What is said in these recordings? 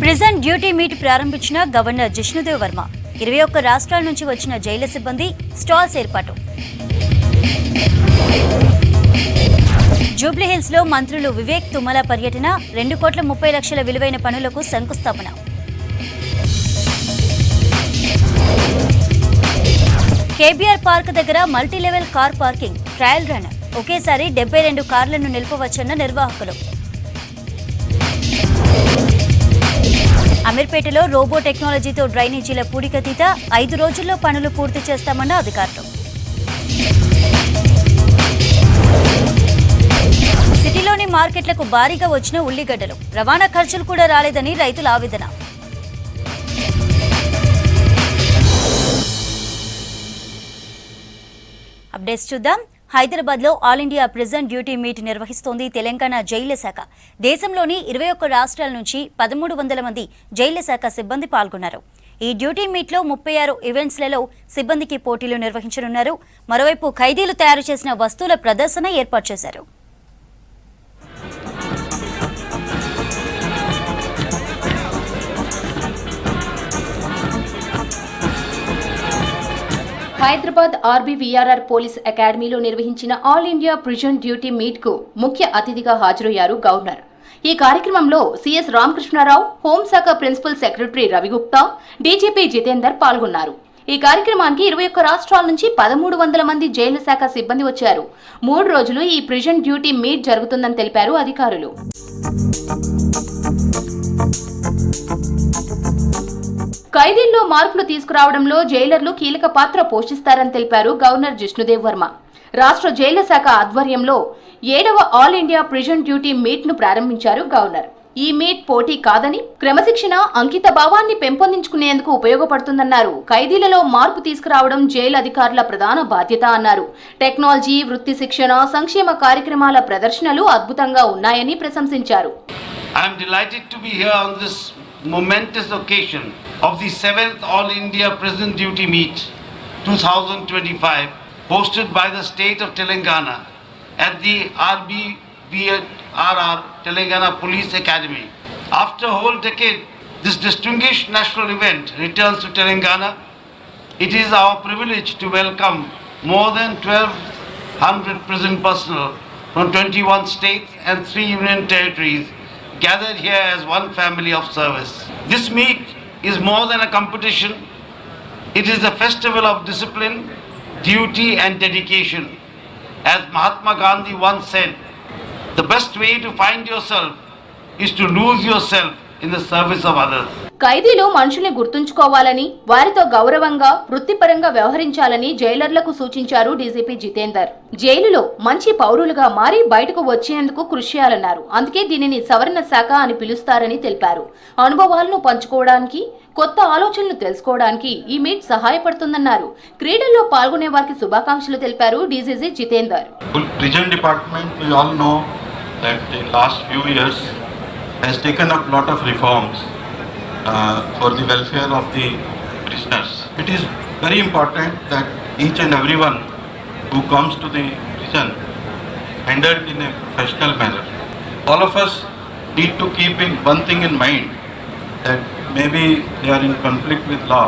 Prison duty meet ప్రారంభించిన governor Jishnu Dev Varma. 21 రాష్ట్రాల నుంచి వచ్చిన జైలు సిబ్బంది స్టాల్స్ ఏర్పాటు. జూబ్లీహిల్స్ లో మంత్రులు వివేక్ తుమ్మల పర్యటన. 2,30,00,000 విలువైన పనులకు శంకుస్థాపన. కేబీఆర్ పార్క్ దగ్గర multilevel car parking trial run. ఒకేసారి 72 కార్లను నిలుపవచ్చన్న నిర్వాహకులు. అమీర్పేటలో రోబో టెక్నాలజీతో డ్రైనేజీల పూడికతీత. 5 రోజుల్లో పనులు పూర్తి చేస్తామన్న అధికారులు. సిటీలోని మార్కెట్లకు భారీగా వచ్చిన ఉల్లిగడ్డలు. రవాణా ఖర్చులు కూడా రాలేదని రైతుల ఆవేదన. అప్డేట్స్ చూద్దాం. హైదరాబాద్ లో all India prison duty meet నిర్వహిస్తోంది తెలంగాణ జైళ్ల శాఖ. దేశంలోని 21 రాష్ట్రాల నుంచి 1,300 మంది జైళ్ల శాఖ సిబ్బంది పాల్గొన్నారు. ఈ డ్యూటీ మీట్ లో 36 ఈవెంట్స్లలో సిబ్బందికి పోటీలు నిర్వహించనున్నారు. మరోవైపు ఖైదీలు తయారు చేసిన వస్తువుల ప్రదర్శన ఏర్పాటు చేశారు. హైదరాబాద్ ఆర్బీవీఆర్ఆర్ పోలీస్ అకాడమీలో నిర్వహించిన all India prison duty meet కు ముఖ్య అతిథిగా హాజరయ్యారు గవర్నర్. ఈ కార్యక్రమంలో సిఎస్ రామకృష్ణారావు, హోంశాఖ principal secretary Ravi Gupta, DGP Jitender పాల్గొన్నారు. ఈ కార్యక్రమానికి 21 రాష్ట్రాల నుంచి 1,300 మంది జైలు శాఖ సిబ్బంది వచ్చారు. 3 రోజులు ఈ ప్రిజన్ డ్యూటీ మీట్ జరుగుతుందని తెలిపారు అధికారులు. ఖైదీల్లో మార్పులు తీసుకురావడంలో జైలర్లు కీలక పాత్ర పోషిస్తారని తెలిపారు గవర్నర్ జిష్ణుదేవ్ వర్మ. రాష్ట్ర జైళ్ల శాఖ ఆధ్వర్యంలో 7వ all India prison duty meet ను ప్రారంభించారు గవర్నర్. ఈ మీట్ పోటీ కాదని క్రమశిక్షణ, అంకిత భావాన్ని పెంపొందించుకునేందుకు ఉపయోగపడుతుందన్నారు. ఖైదీలలో మార్పు తీసుకురావడం జైలు అధికారుల ప్రధాన బాధ్యత అన్నారు. టెక్నాలజీ, వృత్తి శిక్షణ, సంక్షేమ కార్యక్రమాల ప్రదర్శనలు అద్భుతంగా ఉన్నాయని ప్రశంసించారు. Momentous occasion of the 7th All India Prison Duty Meet 2025 hosted by the state of Telangana at the RBVRR Telangana Police Academy. After a whole decade, this distinguished national event returns to Telangana. It is our privilege to welcome more than 1,200 prison personnel from 21 states and 3 union territories gathered here as one family of service. This meet is more than a competition. It is a festival of discipline, duty and dedication. As Mahatma Gandhi once said, the best way to find yourself is to lose yourself in the service of others. ఖైదీలు మనుషుల్ని గుర్తుంచుకోవాలని, వారితో గౌరవంగా, వృత్తిపరంగా వ్యవహరించాలని జైలర్లకు సూచించారు DGP Jitender. జైలులో మంచి పౌరులుగా మారి బయటకు వచ్చేందుకు కృషి చేయాలన్నారు. అందుకే దీనిని సవరణ శాఖ అని పిలుస్తారని తెలిపారు. అనుభవాలను పంచుకోవడానికి, కొత్త ఆలోచనలు తెలుసుకోవడానికి ఈ మీట్ సహాయపడుతుందన్నారు. క్రీడల్లో పాల్గొనే వారికి శుభాకాంక్షలు తెలిపారు డీజీజీ Jitender. Prison department, we all know that in last few years has taken up lot of reforms for the welfare of the prisoners. It is very important that each and everyone who comes to the prison handled in a professional manner. All of us need to keep in one thing in mind, that maybe they are in conflict with law,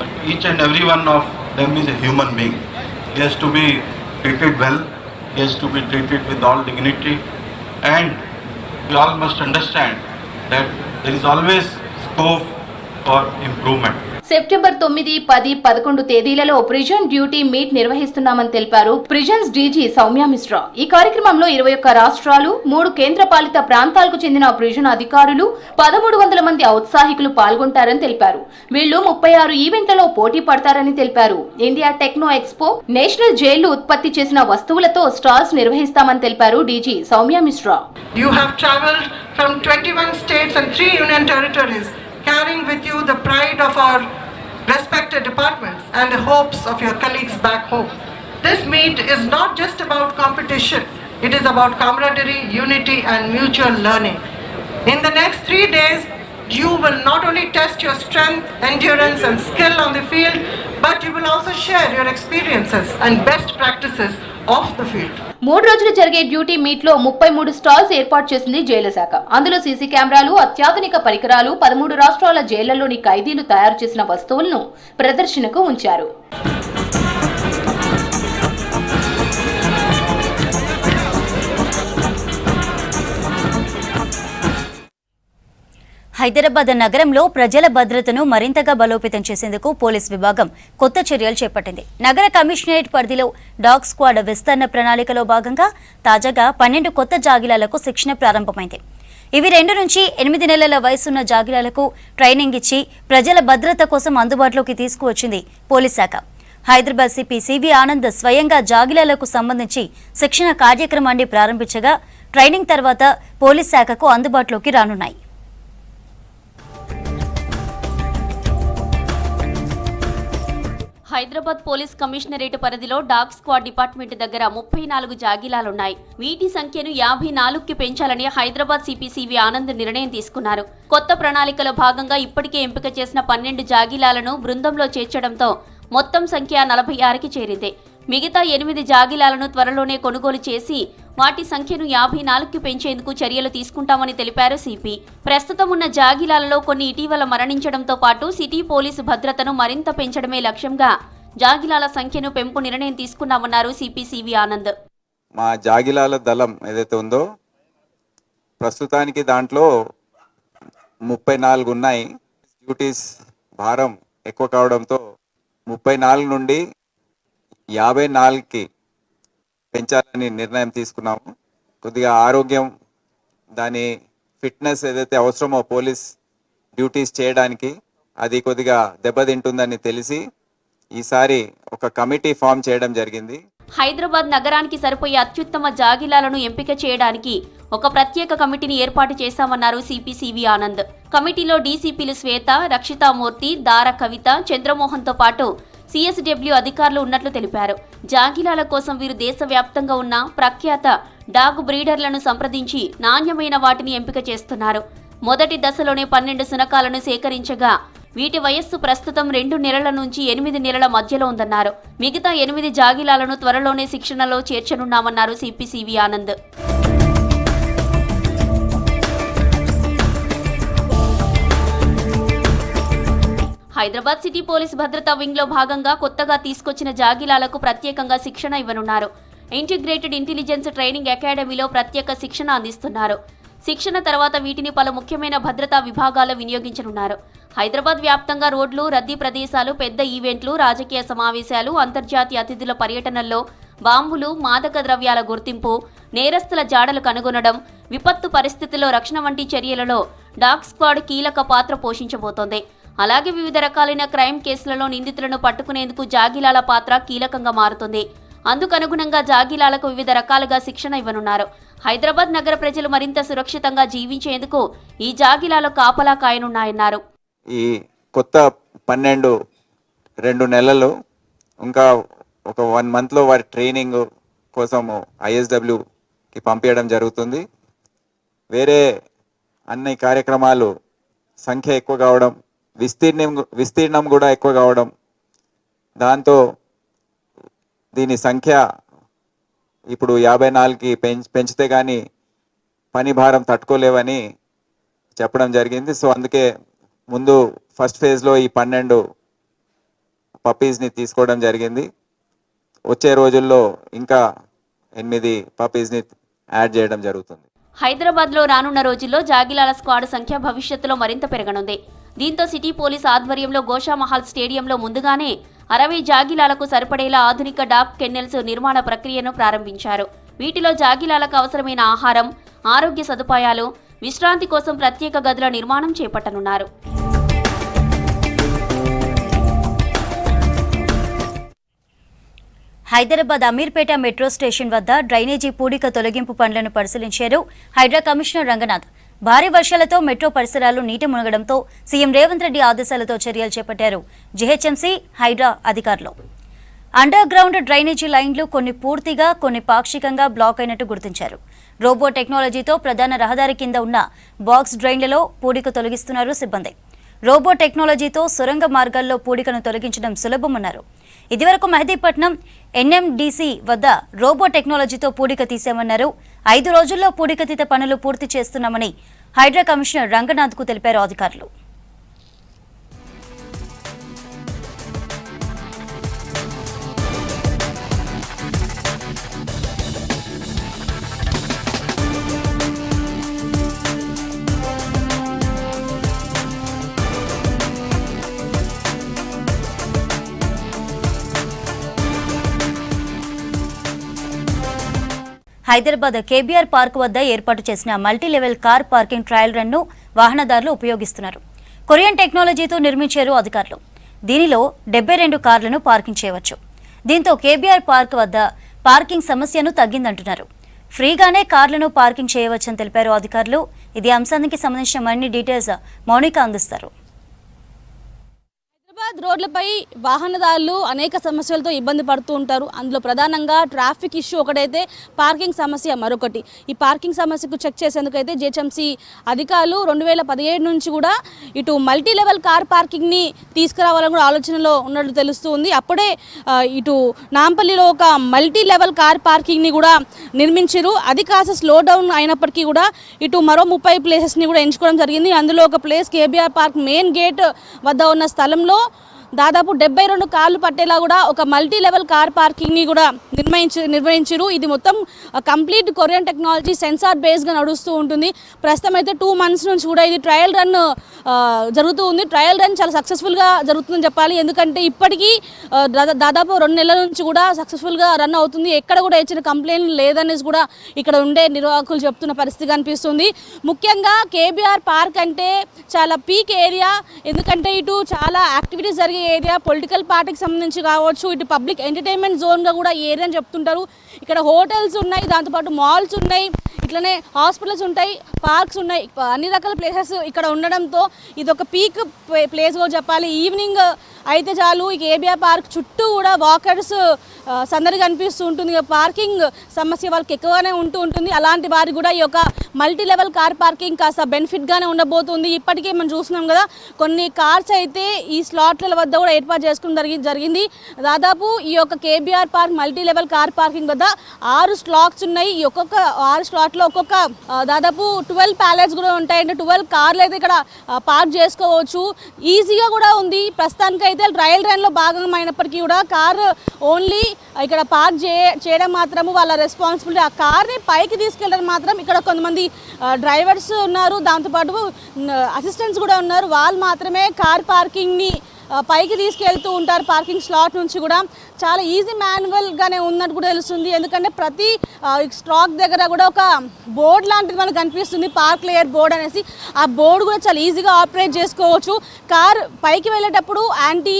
but each and every one of them is a human being. He has to be treated well, he has to be treated with all dignity, and we all must understand that there is always scope for improvement. September 9, 10, 11 తేదీలలో prison duty meet నిర్వహిస్తున్నామని తెలిపారు prisons DG Soumya Mishra. ఈ కార్యక్రమంలో 21 రాష్ట్రాలు, 3 కేంద్రపాలిత ప్రాంతాలకు చెందిన prison అధికారులు, 1,300 మంది ఔత్సాహికులు పాల్గొంటారని తెలిపారు. వీళ్లు 36 ఈవెంట్లలో పోటీ పడతారని తెలిపారు. ఇండియా టెక్నో ఎక్స్పో, నేషనల్ జైళ్లు ఉత్పత్తి చేసిన వస్తువులతో స్టాల్స్ నిర్వహిస్తామని తెలిపారు DG Soumya Mishra. You have traveled from 21 states and 3 union territories, carrying with you the pride of our respected departments and the hopes of your colleagues back home. This meet is not just about competition, it is about camaraderie, unity and mutual learning. In the next 3 days, you will not only test your strength, endurance and skill on the field, but you will also share your experiences and best practices of the field. 3 రోజులు జరిగే duty meet లో 33 stalls ఏర్పాటు చేసింది జైళ్ల శాఖ. అందులో CC కెమెరాలు, అత్యాధునిక పరికరాలు, 13 రాష్ట్రాల జైళ్లలోని ఖైదీలు తయారు చేసిన వస్తువులను ప్రదర్శనకు ఉంచారు. హైదరాబాద్ నగరంలో ప్రజల భద్రతను మరింతగా బలోపేతం చేసేందుకు పోలీస్ విభాగం కొత్త చర్యలు చేపట్టింది. నగర కమిషనరేట్ పరిధిలో డాగ్ స్క్వాడ్ విస్తరణ ప్రణాళికలో భాగంగా తాజాగా 12 కొత్త జాగిలాలకు శిక్షణ ప్రారంభమైంది. ఇవి 2 నుంచి 8 నెలల వయసున్న జాగిలాలకు ట్రైనింగ్ ఇచ్చి ప్రజల భద్రత కోసం అందుబాటులోకి తీసుకువచ్చింది పోలీస్ శాఖ. హైదరాబాద్ సిపి సివి ఆనంద్ స్వయంగా జాగిలాలకు సంబంధించి శిక్షణ కార్యక్రమాన్ని ప్రారంభించగా ట్రైనింగ్ తర్వాత పోలీస్ శాఖకు అందుబాటులోకి రానున్నాయి. హైదరాబాద్ పోలీస్ కమిషనరేట్ పరిధిలో డాగ్ స్క్వాడ్ డిపార్ట్మెంట్ దగ్గర 34 జాగిలాలున్నాయి. వీటి సంఖ్యను 54కి పెంచాలని హైదరాబాద్ సిపి సివి ఆనంద్ నిర్ణయం తీసుకున్నారు. కొత్త ప్రణాళికలో భాగంగా ఇప్పటికే ఎంపిక చేసిన 12 జాగిలాలను బృందంలో చేర్చడంతో మొత్తం సంఖ్య 46కి చేరింది. మిగతా 8 జాగిలాలను త్వరలోనే కొనుగోలు చేసి వాటి సంఖ్యను 54కి పెంచేందుకు చర్యలు తీసుకుంటామని తెలిపారు సిపి. ప్రస్తుతం ఉన్న జాగిలాలలో కొన్ని ఇటీవల మరణించడంతో పాటు సిటీ పోలీసు భద్రతను మరింత పెంచడమే లక్ష్యంగా జాగిలాల సంఖ్యను పెంపు నిర్ణయం తీసుకున్నామన్నారు సిపి సివి ఆనంద్. మా జాగిలాల దళం ఏదైతే ఉందో ప్రస్తుతానికి దాంట్లో 34 ఉన్నాయి. డ్యూటీస్ భారం ఎక్కువ కావడంతో 34 నుండి 54కి పెంచాలని నిర్ణయం తీసుకున్నాము. కొద్దిగా ఆరోగ్యం, దాని ఫిట్నెస్ ఏదైతే అవసరమో పోలీస్ డ్యూటీస్ చేయడానికి అది కొద్దిగా దెబ్బతింటుందని తెలిసి ఈసారి ఒక కమిటీ ఫామ్ చేయడం జరిగింది. హైదరాబాద్ నగరానికి సరిపోయే అత్యుత్తమ జాగిలాలను ఎంపిక చేయడానికి ఒక ప్రత్యేక కమిటీని ఏర్పాటు చేశామన్నారు సిపి సివి ఆనంద్. కమిటీలో డీసీపీలు శ్వేత, రక్షితామూర్తి, దార కవిత, చంద్రమోహన్తో పాటు సిఎస్డబ్ల్యూ అధికారులు ఉన్నట్లు తెలిపారు. జాగిలాల కోసం వీరు దేశవ్యాప్తంగా ఉన్న ప్రఖ్యాత డాగ్ బ్రీడర్లను సంప్రదించి నాణ్యమైన వాటిని ఎంపిక చేస్తున్నారు. మొదటి దశలోనే 12 శునకాలను సేకరించగా వీటి వయస్సు ప్రస్తుతం 2 నెలల నుంచి 8 నెలల మధ్యలో ఉందన్నారు. మిగతా 8 జాగిలాలను త్వరలోనే శిక్షణలో చేర్చనున్నామన్నారు CP CV Anand. Hyderabad city police భద్రతా వింగ్ లో భాగంగా కొత్తగా తీసుకొచ్చిన జాగిలాలకు ప్రత్యేకంగా శిక్షణ ఇవ్వనున్నారు. ఇంటిగ్రేటెడ్ ఇంటెలిజెన్స్ ట్రైనింగ్ అకాడమీలో ప్రత్యేక శిక్షణ అందిస్తున్నారు. శిక్షణ తర్వాత వీటిని పలు ముఖ్యమైన భద్రతా విభాగాల్లో వినియోగించనున్నారు. హైదరాబాద్ వ్యాప్తంగా రోడ్లు, రద్దీ ప్రదేశాలు, పెద్ద ఈవెంట్లు, రాజకీయ సమావేశాలు, అంతర్జాతీయ అతిథుల పర్యటనల్లో బాంబులు, మాదక ద్రవ్యాల గుర్తింపు, నేరస్తుల జాడలు కనుగొనడం, విపత్తు పరిస్థితుల్లో రక్షణ వంటి చర్యలలో డాగ్ స్క్వాడ్ కీలక పాత్ర పోషించబోతోంది. అలాగే వివిధ రకాలైన క్రైమ్ కేసులలో నిందితులను పట్టుకునేందుకు జాగిలాల పాత్ర కీలకంగా మారుతుంది. అందుకనుగుణంగా జాగిలాలకు వివిధ రకాలుగా శిక్షణ ఇవ్వనున్నారు. హైదరాబాద్ నగర ప్రజలు మరింత సురక్షితంగా జీవించేందుకు ఈ జాగిలాలు కాపలా కాయనున్నాయన్నారు. ఈ కొత్త 12 2 నెలలు ఇంకా ఒక 1 మంత్లో వారి ట్రైనింగ్ కోసము ఐఎస్డబ్ల్యూకి పంపించడం జరుగుతుంది. వేరే అన్ని కార్యక్రమాలు సంఖ్య ఎక్కువ కావడం, విస్తీర్ణం కూడా ఎక్కువ కావడం, దాంతో దీని సంఖ్య ఇప్పుడు 54కి పెంచితే కానీ పని భారం తట్టుకోలేవని చెప్పడం జరిగింది. సో అందుకే ముందు ఫస్ట్ ఫేజ్లో ఈ 12 పప్పీస్ని తీసుకోవడం జరిగింది. వచ్చే రోజుల్లో ఇంకా 8 పప్పీస్ని యాడ్ చేయడం జరుగుతుంది. హైదరాబాద్లో రానున్న రోజుల్లో జాగిలాల స్క్వాడ్ సంఖ్య భవిష్యత్తులో మరింత పెరగనుంది. దీంతో సిటీ పోలీస్ ఆధ్వర్యంలో గోషామహల్ స్టేడియంలో ముందుగానే 60 జాగిలాలకు సరిపడేలా ఆధునిక డాగ్ కెన్నెల్స్ నిర్మాణ ప్రక్రియను ప్రారంభించారు. వీటిలో జాగిలాలకు అవసరమైన ఆహారం, ఆరోగ్య సదుపాయాలు, విశ్రాంతి కోసం ప్రత్యేక గదుల నిర్మాణం చేపట్టనున్నారు. హైదరాబాద్ అమీర్పేట మెట్రో స్టేషన్ వద్ద డ్రైనేజీ పూడిక తొలగింపు పనులను పరిశీలించారు హైడ్రా కమిషనర్ రంగనాథ్. భారీ వర్షాలతో మెట్రో పరిసరాలు నీటి మునగడంతో సీఎం రేవంత్ రెడ్డి ఆదేశాలతో చర్యలు చేపట్టారు జీహెచ్ఎంసీ, హైడ్రా అధికారులు. అండర్ గ్రౌండ్ డ్రైనేజీ లైన్లు కొన్ని పూర్తిగా, కొన్ని పాక్షికంగా బ్లాక్ అయినట్టు గుర్తించారు. రోబో టెక్నాలజీతో ప్రధాన రహదారి కింద ఉన్న బాక్స్ డ్రైన్లలో పూడిక తొలగిస్తున్నారు సిబ్బంది. రోబో టెక్నాలజీతో సొరంగ మార్గాల్లో పూడికను తొలగించడం సులభమన్నారు. ఇదివరకు మెహదీపట్నం ఎన్ఎండిసి వద్ద రోబో టెక్నాలజీతో పూడిక తీశామన్నారు. 5 రోజుల్లో పూడికతీత పనులు పూర్తి చేస్తున్నామని హైడ్రా కమిషనర్ రంగనాథ్కు తెలిపారు అధికారులు. హైదరాబాద్ కేబీఆర్ పార్క్ వద్ద ఏర్పాటు చేసిన multilevel car parking trial run వాహనదారులు ఉపయోగిస్తున్నారు. కొరియన్ టెక్నాలజీతో నిర్మించారు అధికారులు. దీనిలో 72 కార్లను పార్కింగ్ చేయవచ్చు. దీంతో కేబీఆర్ పార్క్ వద్ద పార్కింగ్ సమస్యను తగ్గిందంటున్నారు. ఫ్రీగానే కార్లను పార్కింగ్ చేయవచ్చని తెలిపారు అధికారులు. ఇది అంశానికి సంబంధించిన మరిన్ని డీటెయిల్స్ మౌనిక అందిస్తారు. హైదరాబాద్ రోడ్లపై వాహనదారులు అనేక సమస్యలతో ఇబ్బంది పడుతూ ఉంటారు. అందులో ప్రధానంగా ట్రాఫిక్ ఇష్యూ ఒకటైతే పార్కింగ్ సమస్య మరొకటి. ఈ పార్కింగ్ సమస్యకు చెక్ చేసేందుకైతే జిహెచ్ఎంసీ అధికారులు 2017 నుంచి కూడా ఇటు మల్టీ లెవెల్ కార్ పార్కింగ్ని తీసుకురావాలని కూడా ఆలోచనలో ఉన్నట్లు తెలుస్తుంది. అప్పుడే ఇటు నాంపల్లిలో ఒక మల్టీ లెవెల్ కార్ పార్కింగ్ని కూడా నిర్మించారు. అది కాస్త స్లో డౌన్ అయినప్పటికీ కూడా ఇటు మరో 30 ప్లేసెస్ని కూడా ఎంచుకోవడం జరిగింది. అందులో ఒక place KBR park main gate వద్ద ఉన్న స్థలంలో దాదాపు 72 కార్లు పట్టేలా కూడా ఒక మల్టీ లెవెల్ కార్ పార్కింగ్ని కూడా నిర్వహించారు. ఇది మొత్తం కంప్లీట్ కొరియన్ టెక్నాలజీ సెన్సార్ బేస్గా నడుస్తూ ఉంటుంది. ప్రస్తుతం అయితే 2 months నుంచి కూడా ఇది ట్రయల్ రన్ జరుగుతూ ఉంది. ట్రయల్ రన్ చాలా సక్సెస్ఫుల్గా జరుగుతుందని చెప్పాలి. ఎందుకంటే ఇప్పటికీ దాదాపు 2 నెలల నుంచి కూడా సక్సెస్ఫుల్గా రన్ అవుతుంది. ఎక్కడ కూడా ఇచ్చిన కంప్లైంట్ లేదనేసి కూడా ఇక్కడ ఉండే నిర్వాహకులు చెప్తున్న పరిస్థితి కనిపిస్తుంది. ముఖ్యంగా కేబీఆర్ పార్క్ అంటే చాలా పీక్ ఏరియా. ఎందుకంటే ఇటు చాలా యాక్టివిటీస్ జరిగే ఏరియా, పొలిటికల్ పార్టీకి సంబంధించి కావచ్చు, ఇటు పబ్లిక్ ఎంటర్టైన్మెంట్ జోన్గా కూడా ఏరియా అని చెప్తుంటారు. ఇక్కడ హోటల్స్ ఉన్నాయి, దాంతోపాటు మాల్స్ ఉన్నాయి, ఇట్లనే హాస్పిటల్స్ ఉంటాయి, పార్క్స్ ఉన్నాయి, అన్ని రకాల ప్లేసెస్ ఇక్కడ ఉండడంతో ఇది ఒక పీక్ ప్లేస్గా చెప్పాలి. ఈవినింగ్ అయితే చాలు ఈ కేబీఆర్ పార్క్ చుట్టూ కూడా వాకర్స్ సందడి కనిపిస్తూ ఉంటుంది. పార్కింగ్ సమస్య వాళ్ళకి ఎక్కువగానే ఉంటుంది. అలాంటి వారికి కూడా ఈ యొక్క మల్టీ లెవెల్ కార్ పార్కింగ్ కాస్త బెనిఫిట్గానే ఉండబోతుంది. ఇప్పటికే మనం చూస్తున్నాం కదా, కొన్ని కార్స్ అయితే ఈ స్లాట్ల వద్ద కూడా ఏర్పాటు చేసుకోవడం జరిగింది. దాదాపు ఈ యొక్క KBR park multi level car parking వద్ద 6 స్లాట్స్ ఉన్నాయి. ఈ ఒక్కొక్క 6 స్లాట్లో ఒక్కొక్క దాదాపు 12 ప్యాలెట్స్ కూడా ఉంటాయంటే 12 కార్లు అయితే ఇక్కడ పార్క్ చేసుకోవచ్చు. ఈజీగా కూడా ఉంది. ప్రస్తుతానికి అయితే ట్రయల్ రన్లో భాగమైనప్పటికీ కూడా కార్ ఓన్లీ ఇక్కడ పార్క్ చేయడం మాత్రము వాళ్ళ రెస్పాన్సిబిలిటీ. ఆ కార్ని పైకి తీసుకెళ్ళడం మాత్రం ఇక్కడ కొంతమంది డ్రైవర్స్ ఉన్నారు, దాంతోపాటు అసిస్టెంట్స్ కూడా ఉన్నారు. వాళ్ళు మాత్రమే కార్ పార్కింగ్ని పైకి తీసుకెళ్తూ ఉంటారు. పార్కింగ్ స్లాట్ నుంచి కూడా చాలా ఈజీ మాన్యువల్గానే ఉన్నట్టు కూడా తెలుస్తుంది. ఎందుకంటే ప్రతి స్టాక్ దగ్గర కూడా ఒక బోర్డు లాంటిది మనకు కనిపిస్తుంది, పార్క్ లేయర్ బోర్డ్ అనేసి. ఆ బోర్డు కూడా చాలా ఈజీగా ఆపరేట్ చేసుకోవచ్చు. కార్ పైకి వెళ్ళేటప్పుడు యాంటీ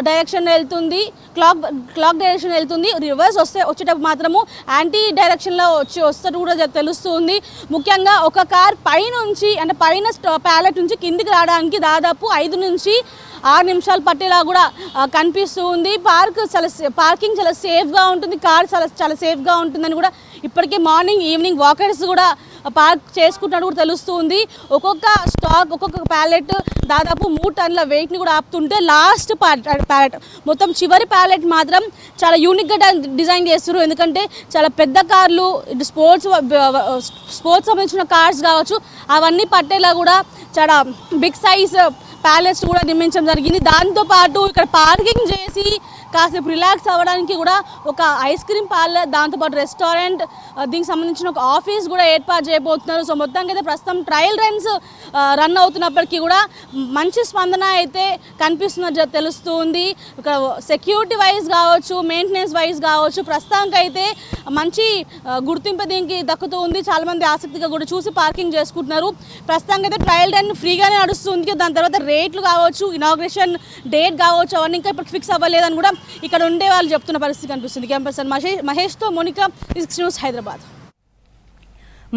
డైరెక్షన్ వెళ్తుంది, క్లాక్ డైరెక్షన్ వెళ్తుంది. రివర్స్ వచ్చేటప్పుడు మాత్రము యాంటీ డైరెక్షన్లో వస్తూ కూడా తెలుస్తుంది. ముఖ్యంగా ఒక కార్ పైనుంచి అంటే పైన ప్యాలెట్ నుంచి కిందికి రావడానికి దాదాపు 5 నుంచి 6 నిమిషాలు పట్టేలా కూడా కనిపిస్తూ ఉంది. పార్కింగ్ చాలా సేఫ్గా ఉంటుంది, కార్ చాలా సేఫ్గా ఉంటుందని కూడా ఇప్పటికే మార్నింగ్ ఈవినింగ్ వాకర్స్ కూడా పార్క్ చేసుకుంటున్నట్టు కూడా తెలుస్తూ ఉంది. ఒక్కొక్క ప్యాలెట్ దాదాపు 3 టన్నుల వెయిట్ని కూడా ఆపుతుంటే లాస్ట్ ప్యాలెట్ మొత్తం చివరి ప్యాలెట్ మాత్రం చాలా యూనిక్గా డిజైన్ చేస్తారు. ఎందుకంటే చాలా పెద్ద కార్లు, ఇటు స్పోర్ట్స్ సంబంధించిన కార్స్ కావచ్చు, అవన్నీ పట్టేలా కూడా చాలా బిగ్ సైజ్ ప్యాలెస్ కూడా నిర్మించడం జరిగింది. దాంతోపాటు ఇక్కడ పార్కింగ్ చేసి కాసేపు రిలాక్స్ అవ్వడానికి కూడా ఒక ఐస్ క్రీమ్ పార్లర్, దాంతోపాటు రెస్టారెంట్, దీనికి సంబంధించిన ఒక ఆఫీస్ కూడా ఏర్పాటు చేయబోతున్నారు. సో మొత్తానికి అయితే ప్రస్తుతం ట్రయల్ రన్స్ రన్ అవుతున్నప్పటికీ కూడా మంచి స్పందన అయితే కనిపిస్తున్నట్టు తెలుస్తుంది. ఇక్కడ సెక్యూరిటీ వైజ్ కావచ్చు, మెయింటెనెన్స్ వైజ్ కావచ్చు, ప్రస్తుతానికి అయితే మంచి గుర్తింపు దీనికి దక్కుతూ ఉంది. చాలామంది ఆసక్తిగా కూడా చూసి పార్కింగ్ చేసుకుంటున్నారు. ప్రస్తుతానికి అయితే ట్రయల్ రన్ ఫ్రీగానే నడుస్తుంది. దాని తర్వాత రేట్లు కావచ్చు, ఇనాగ్రేషన్ డేట్ కావచ్చు, అవన్నీ ఇంకా ఇప్పుడు ఫిక్స్ అవ్వలేదని కూడా ఇక్కడ ఉండే వాళ్ళు చెప్తున్న పరిస్థితి కనిపిస్తుంది. కెంపర్సన్ మహేష్తో మోనికా, 6 న్యూస్, హైదరాబాద్.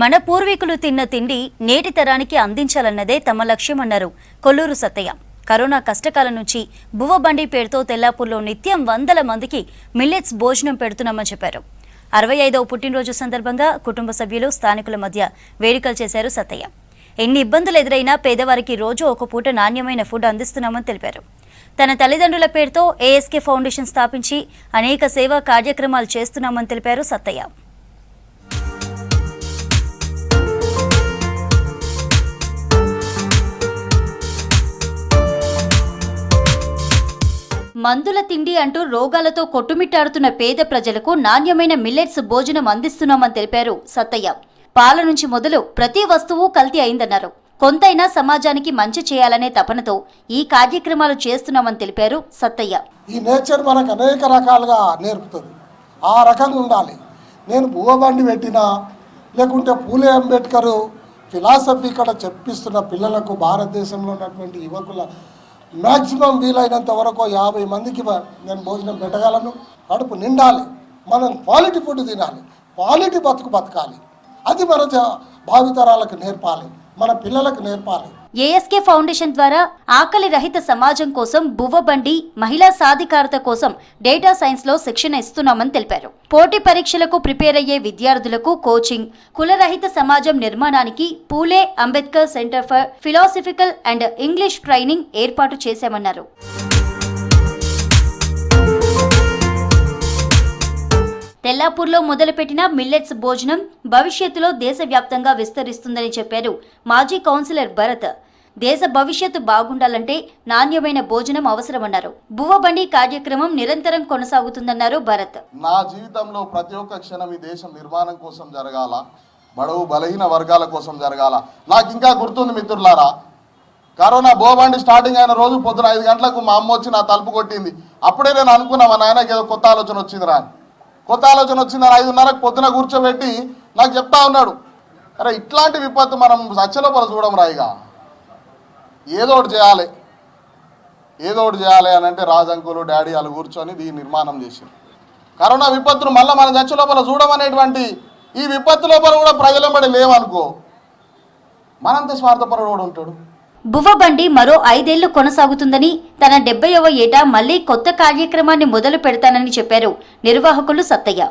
మన పూర్వీకులు తిన్న తిండి నేటి తరానికి అందించాలన్నదే తమ లక్ష్యమన్నారు కొల్లూరు సత్తయ్య. కరోనా కష్టకాలం నుంచి బువ్వ బండి పేరుతో తెల్లాపూర్లో నిత్యం 100 మందికి మిల్లెట్స్ భోజనం పెడుతున్నామని చెప్పారు. 65వ పుట్టినరోజు సందర్భంగా కుటుంబ సభ్యులు స్థానికుల మధ్య వేడుకలు చేశారు సత్తయ్య. ఎన్ని ఇబ్బందులు ఎదురైనా పేదవారికి రోజు ఒక పూట నాణ్యమైన ఫుడ్ అందిస్తున్నామని తెలిపారు. తన తల్లిదండ్రుల పేరుతో ఏఎస్కే ఫౌండేషన్ స్థాపించి అనేక సేవా కార్యక్రమాలు చేస్తున్నామని తెలిపారు సత్తయ్య. మందుల తిండి అంటూ రోగాలతో కొట్టుమిట్టాడుతున్న పేద ప్రజలకు నాణ్యమైన మిల్లెట్స్ భోజనం అందిస్తున్నామని తెలిపారు సత్తయ్య. పాల నుంచి మొదలు ప్రతి వస్తువు కల్తీ అయిందన్నారు. కొంతైనా సమాజానికి మంచి చేయాలనే తపనతో ఈ కార్యక్రమాలు చేస్తున్నామని తెలిపారు సత్తయ్య. ఈ నేచర్ మనకు అనేక రకాలుగా నేర్పుతుంది. ఆ రకంగా ఉండాలి. నేను బువ్వబండి పెట్టినా లేకుంటే పూలే అంబేద్కర్ ఫిలాసఫీ ఇక్కడ చెప్పిస్తున్న పిల్లలకు భారతదేశంలో ఉన్నటువంటి యువకుల మ్యాక్సిమం వీలైనంత వరకు 50 మందికి నేను భోజనం పెట్టగలను. కడుపు నిండాలి. మనం క్వాలిటీ ఫుడ్ తినాలి, క్వాలిటీ బతకాలి. అది మన భావితరాలకు నేర్పాలి, మన పిల్లలకు నేర్పాలి. ఏఎస్కే ఫౌండేషన్ ద్వారా ఆకలి రహిత సమాజం కోసం బువ్వబండి, మహిళా సాధికారత కోసం డేటా సైన్స్ లో శిక్షణ ఇస్తున్నామని తెలిపారు. పోటీ పరీక్షలకు ప్రిపేర్ అయ్యే విద్యార్థులకు కోచింగ్, కులరహిత సమాజం నిర్మాణానికి Phule Ambedkar centre for philosophical and English training ఏర్పాటు చేశామన్నారు. తెల్లాపూర్లో మొదలుపెట్టిన మిల్లెట్స్ భోజనం భవిష్యత్తులో దేశవ్యాప్తంగా విస్తరిస్తుందని చెప్పారు మాజీ కౌన్సిలర్ భరత్. దేశ భవిష్యత్తు బాగుండాలంటే నాణ్యమైన భోజనం అవసరమన్నారు. బువ్వబండి కార్యక్రమం నిరంతరం కొనసాగుతుందన్నారు భరత్. నా జీవితంలో ప్రతి ఒక్క క్షణం ఈ దేశం నిర్మాణం కోసం జరగాల, బడుగు బలహీన వర్గాల కోసం జరగాల. నాకు ఇంకా గుర్తుంది మిత్రులారా, కరోనా బువ్వబండి స్టార్టింగ్ అయిన రోజు పొద్దున 5 గంటలకు మా అమ్మ వచ్చి నా తలుపు కొట్టింది. అప్పుడే నేను అనుకున్నా మా నాయనకి ఏదో కొత్త ఆలోచన వచ్చిందిరా అని. కొత్త ఆలోచన వచ్చిందని 5:30కు పొద్దున కూర్చోబెట్టి నాకు చెప్తా ఉన్నాడు, అరే ఇట్లాంటి విపత్తు మనం సచ్చలోపల చూడం రాయిగా, ఏదో ఒకటి చేయాలి అని అంటే రాజంకులు డాడీ వాళ్ళు కూర్చొని దీన్ని నిర్మాణం చేశారు. కరోనా విపత్తును మళ్ళీ మనం చచ్చలోపల చూడమనేటువంటి ఈ విపత్తు లోపల కూడా ప్రజలంబడి లేవనుకో, మనంత స్వార్థపరుడు కూడా ఉంటాడు. బువ్వబండి మరో 5 ఏళ్లు కొనసాగుతుందని, తన 70వ ఏట మళ్లీ కొత్త కార్యక్రమాన్ని మొదలు పెడతానని చెప్పారు నిర్వాహకులు సత్తయ్య.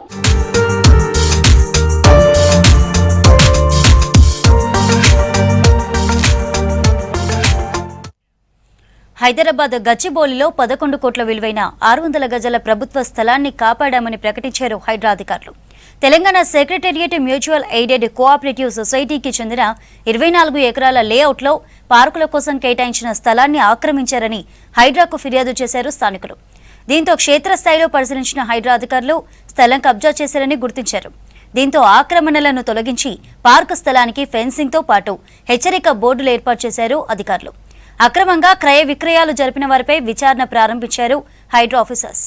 హైదరాబాద్ గచ్చిబౌలిలో 11 కోట్ల విలువైన 600 గజాల ప్రభుత్వ స్థలాన్ని కాపాడామని ప్రకటించారు హైడ్రా అధికారులు. Telangana secretariat mutual aided cooperative సొసైటీకి చెందిన 24 ఎకరాల లేఅవుట్లో పార్కుల కోసం కేటాయించిన స్థలాన్ని ఆక్రమించారని హైడ్రాకు ఫిర్యాదు చేశారు స్థానికులు. దీంతో క్షేత్రస్థాయిలో పరిశీలించిన హైడ్రా అధికారులు స్థలం కబ్జా చేశారని గుర్తించారు. దీంతో ఆక్రమణలను తొలగించి పార్కు స్థలానికి ఫెన్సింగ్తో పాటు హెచ్చరిక బోర్డులు ఏర్పాటు చేశారు అధికారులు. అక్రమంగా క్రయ విక్రయాలు జరిపిన వారిపై విచారణ ప్రారంభించారు హైడ్రా ఆఫీసర్స్.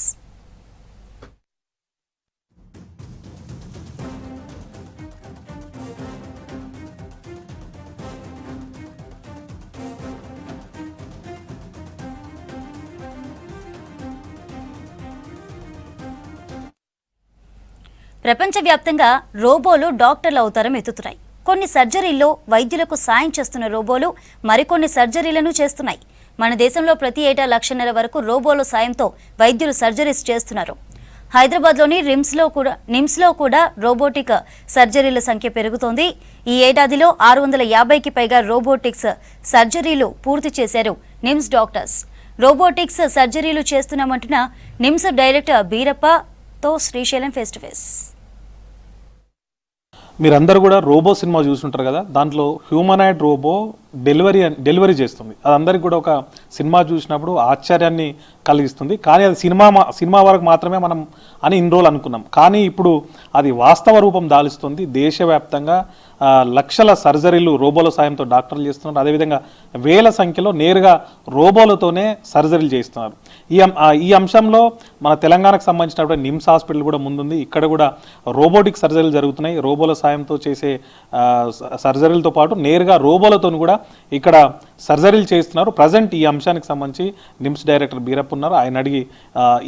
ప్రపంచవ్యాప్తంగా రోబోలు డాక్టర్ల అవతారం ఎత్తుతున్నాయి. కొన్ని సర్జరీల్లో వైద్యులకు సాయం చేస్తున్న రోబోలు మరికొన్ని సర్జరీలను చేస్తున్నాయి. మన దేశంలో ప్రతి ఏటా 1.5 లక్షల వరకు రోబోల సాయంతో వైద్యులు సర్జరీస్ చేస్తున్నారు. హైదరాబాద్లోని నిమ్స్లో కూడా రోబోటిక్ సర్జరీల సంఖ్య పెరుగుతోంది. ఈ ఏడాదిలో 650కి పైగా రోబోటిక్స్ సర్జరీలు పూర్తి చేశారు నిమ్స్ డాక్టర్స్. రోబోటిక్స్ సర్జరీలు చేస్తున్నామంటున్న నిమ్స్ డైరెక్టర్ బీరప్పతో శ్రీశైలం ఫేస్ టు ఫేస్. మీరందరూ కూడా రోబో సినిమా చూసుంటారు కదా, దాంట్లో హ్యూమనాయిడ్ రోబో డెలివరీ చేస్తుంది. అది అందరికి కూడా ఒక సినిమా చూసినప్పుడు ఆశ్చర్యాన్ని కలిగిస్తుంది. కానీ అది సినిమా వరకు మాత్రమే మనం అని ఇన్ని రోజులు అనుకున్నాం. కానీ ఇప్పుడు అది వాస్తవ రూపం దాలుస్తుంది. దేశవ్యాప్తంగా లక్షల సర్జరీలు రోబోల సాయంతో డాక్టర్లు చేస్తున్నారు. అదేవిధంగా వేల సంఖ్యలో నేరుగా రోబోలతోనే సర్జరీలు చేస్తున్నారు. ఈ అంశంలో మన తెలంగాణకు సంబంధించినటువంటి నిమ్స్ హాస్పిటల్ కూడా ముందుంది. ఇక్కడ కూడా రోబోటిక్ సర్జరీలు జరుగుతున్నాయి. రోబోల సాయంతో చేసే సర్జరీలతో పాటు నేరుగా రోబోలతో కూడా ఇక్కడ సర్జరీలు చేస్తున్నారు. ప్రజెంట్ ఈ అంశానికి సంబంధించి నిమ్స్ డైరెక్టర్ బీరప్ప ఉన్నారు. ఆయన అడిగి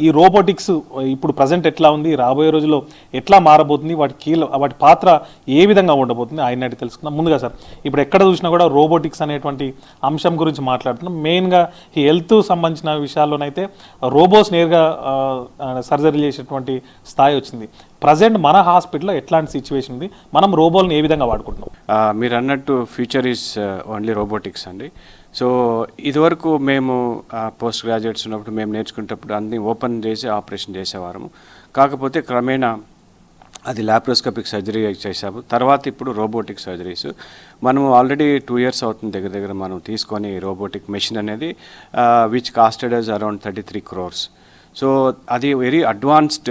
ఈ రోబోటిక్స్ ఇప్పుడు ప్రజెంట్ ఎట్లా ఉంది, రాబోయే రోజుల్లో ఎట్లా మారబోతుంది, వాటి పాత్ర ఏ విధంగా ఉండబోతుంది ఆయన అడిగి తెలుసుకుందాం. ముందుగా సార్, ఇప్పుడు ఎక్కడ చూసినా కూడా రోబోటిక్స్ అనేటువంటి అంశం గురించి మాట్లాడుతున్నాం. మెయిన్గా ఈ హెల్త్ సంబంధించిన విషయాల్లోనైతే రోబోస్ నేరుగా సర్జరీలు చేసేటువంటి స్థాయి వచ్చింది. ప్రజెంట్ మన హాస్పిటల్లో ఎట్లాంటి సిచ్యువేషన్ ఉంది, మనం రోబోలను ఏ విధంగా వాడుకుంటున్నాం? మీరు అన్నట్టు ఫ్యూచర్ ఈజ్ ఓన్లీ రోబోటిక్స్ అండి. సో ఇదివరకు మేము పోస్ట్ గ్రాడ్యుయేట్స్ ఉన్నప్పుడు మేము నేర్చుకునేటప్పుడు అన్ని ఓపెన్ చేసి ఆపరేషన్ చేసేవారము. కాకపోతే క్రమేణా అది లాప్రోస్కోపిక్ సర్జరీ చేసాము. తర్వాత ఇప్పుడు రోబోటిక్ సర్జరీస్ మనము ఆల్రెడీ 2 years అవుతుంది దగ్గర మనం తీసుకొని రోబోటిక్ మెషిన్ అనేది, which costed us around 33 crores. So అది వెరీ అడ్వాన్స్డ్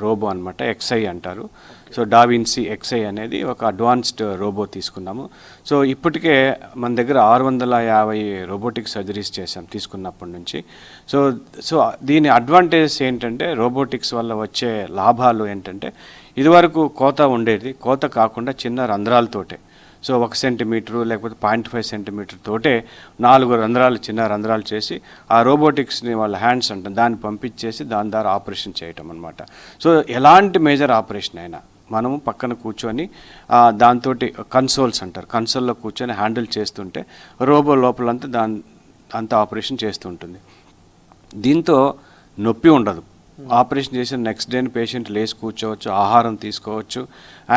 రోబో అనమాట, XI అంటారు. సో డావిన్సీ XI అనేది ఒక అడ్వాన్స్డ్ రోబో తీసుకున్నాము. సో ఇప్పటికే మన దగ్గర 650 రోబోటిక్ సర్జరీస్ చేసాం తీసుకున్నప్పటి నుంచి. సో దీని అడ్వాంటేజెస్ ఏంటంటే, రోబోటిక్స్ వల్ల వచ్చే లాభాలు ఏంటంటే, ఇదివరకు కోత ఉండేది, కోత కాకుండా చిన్న రంధ్రాలతోటే, సో 1 centimeter లేకపోతే 0.5 centimeter తోటే 4 రంధ్రాలు, చిన్న రంధ్రాలు చేసి ఆ రోబోటిక్స్ని వాళ్ళ హ్యాండ్స్ అంటాం దాన్ని పంపించేసి దాని ద్వారా ఆపరేషన్ చేయటం అనమాట. సో ఎలాంటి మేజర్ ఆపరేషన్ అయినా మనము పక్కన కూర్చొని దాంతో కన్సోల్స్ అంటారు, కన్సోల్లో కూర్చొని హ్యాండిల్ చేస్తుంటే రోబో లోపలంతా అంతా ఆపరేషన్ చేస్తుంటుంది. దీంతో నొప్పి ఉండదు. ఆపరేషన్ చేసిన నెక్స్ట్ డేని పేషెంట్ లేచి కూర్చోవచ్చు, ఆహారం తీసుకోవచ్చు,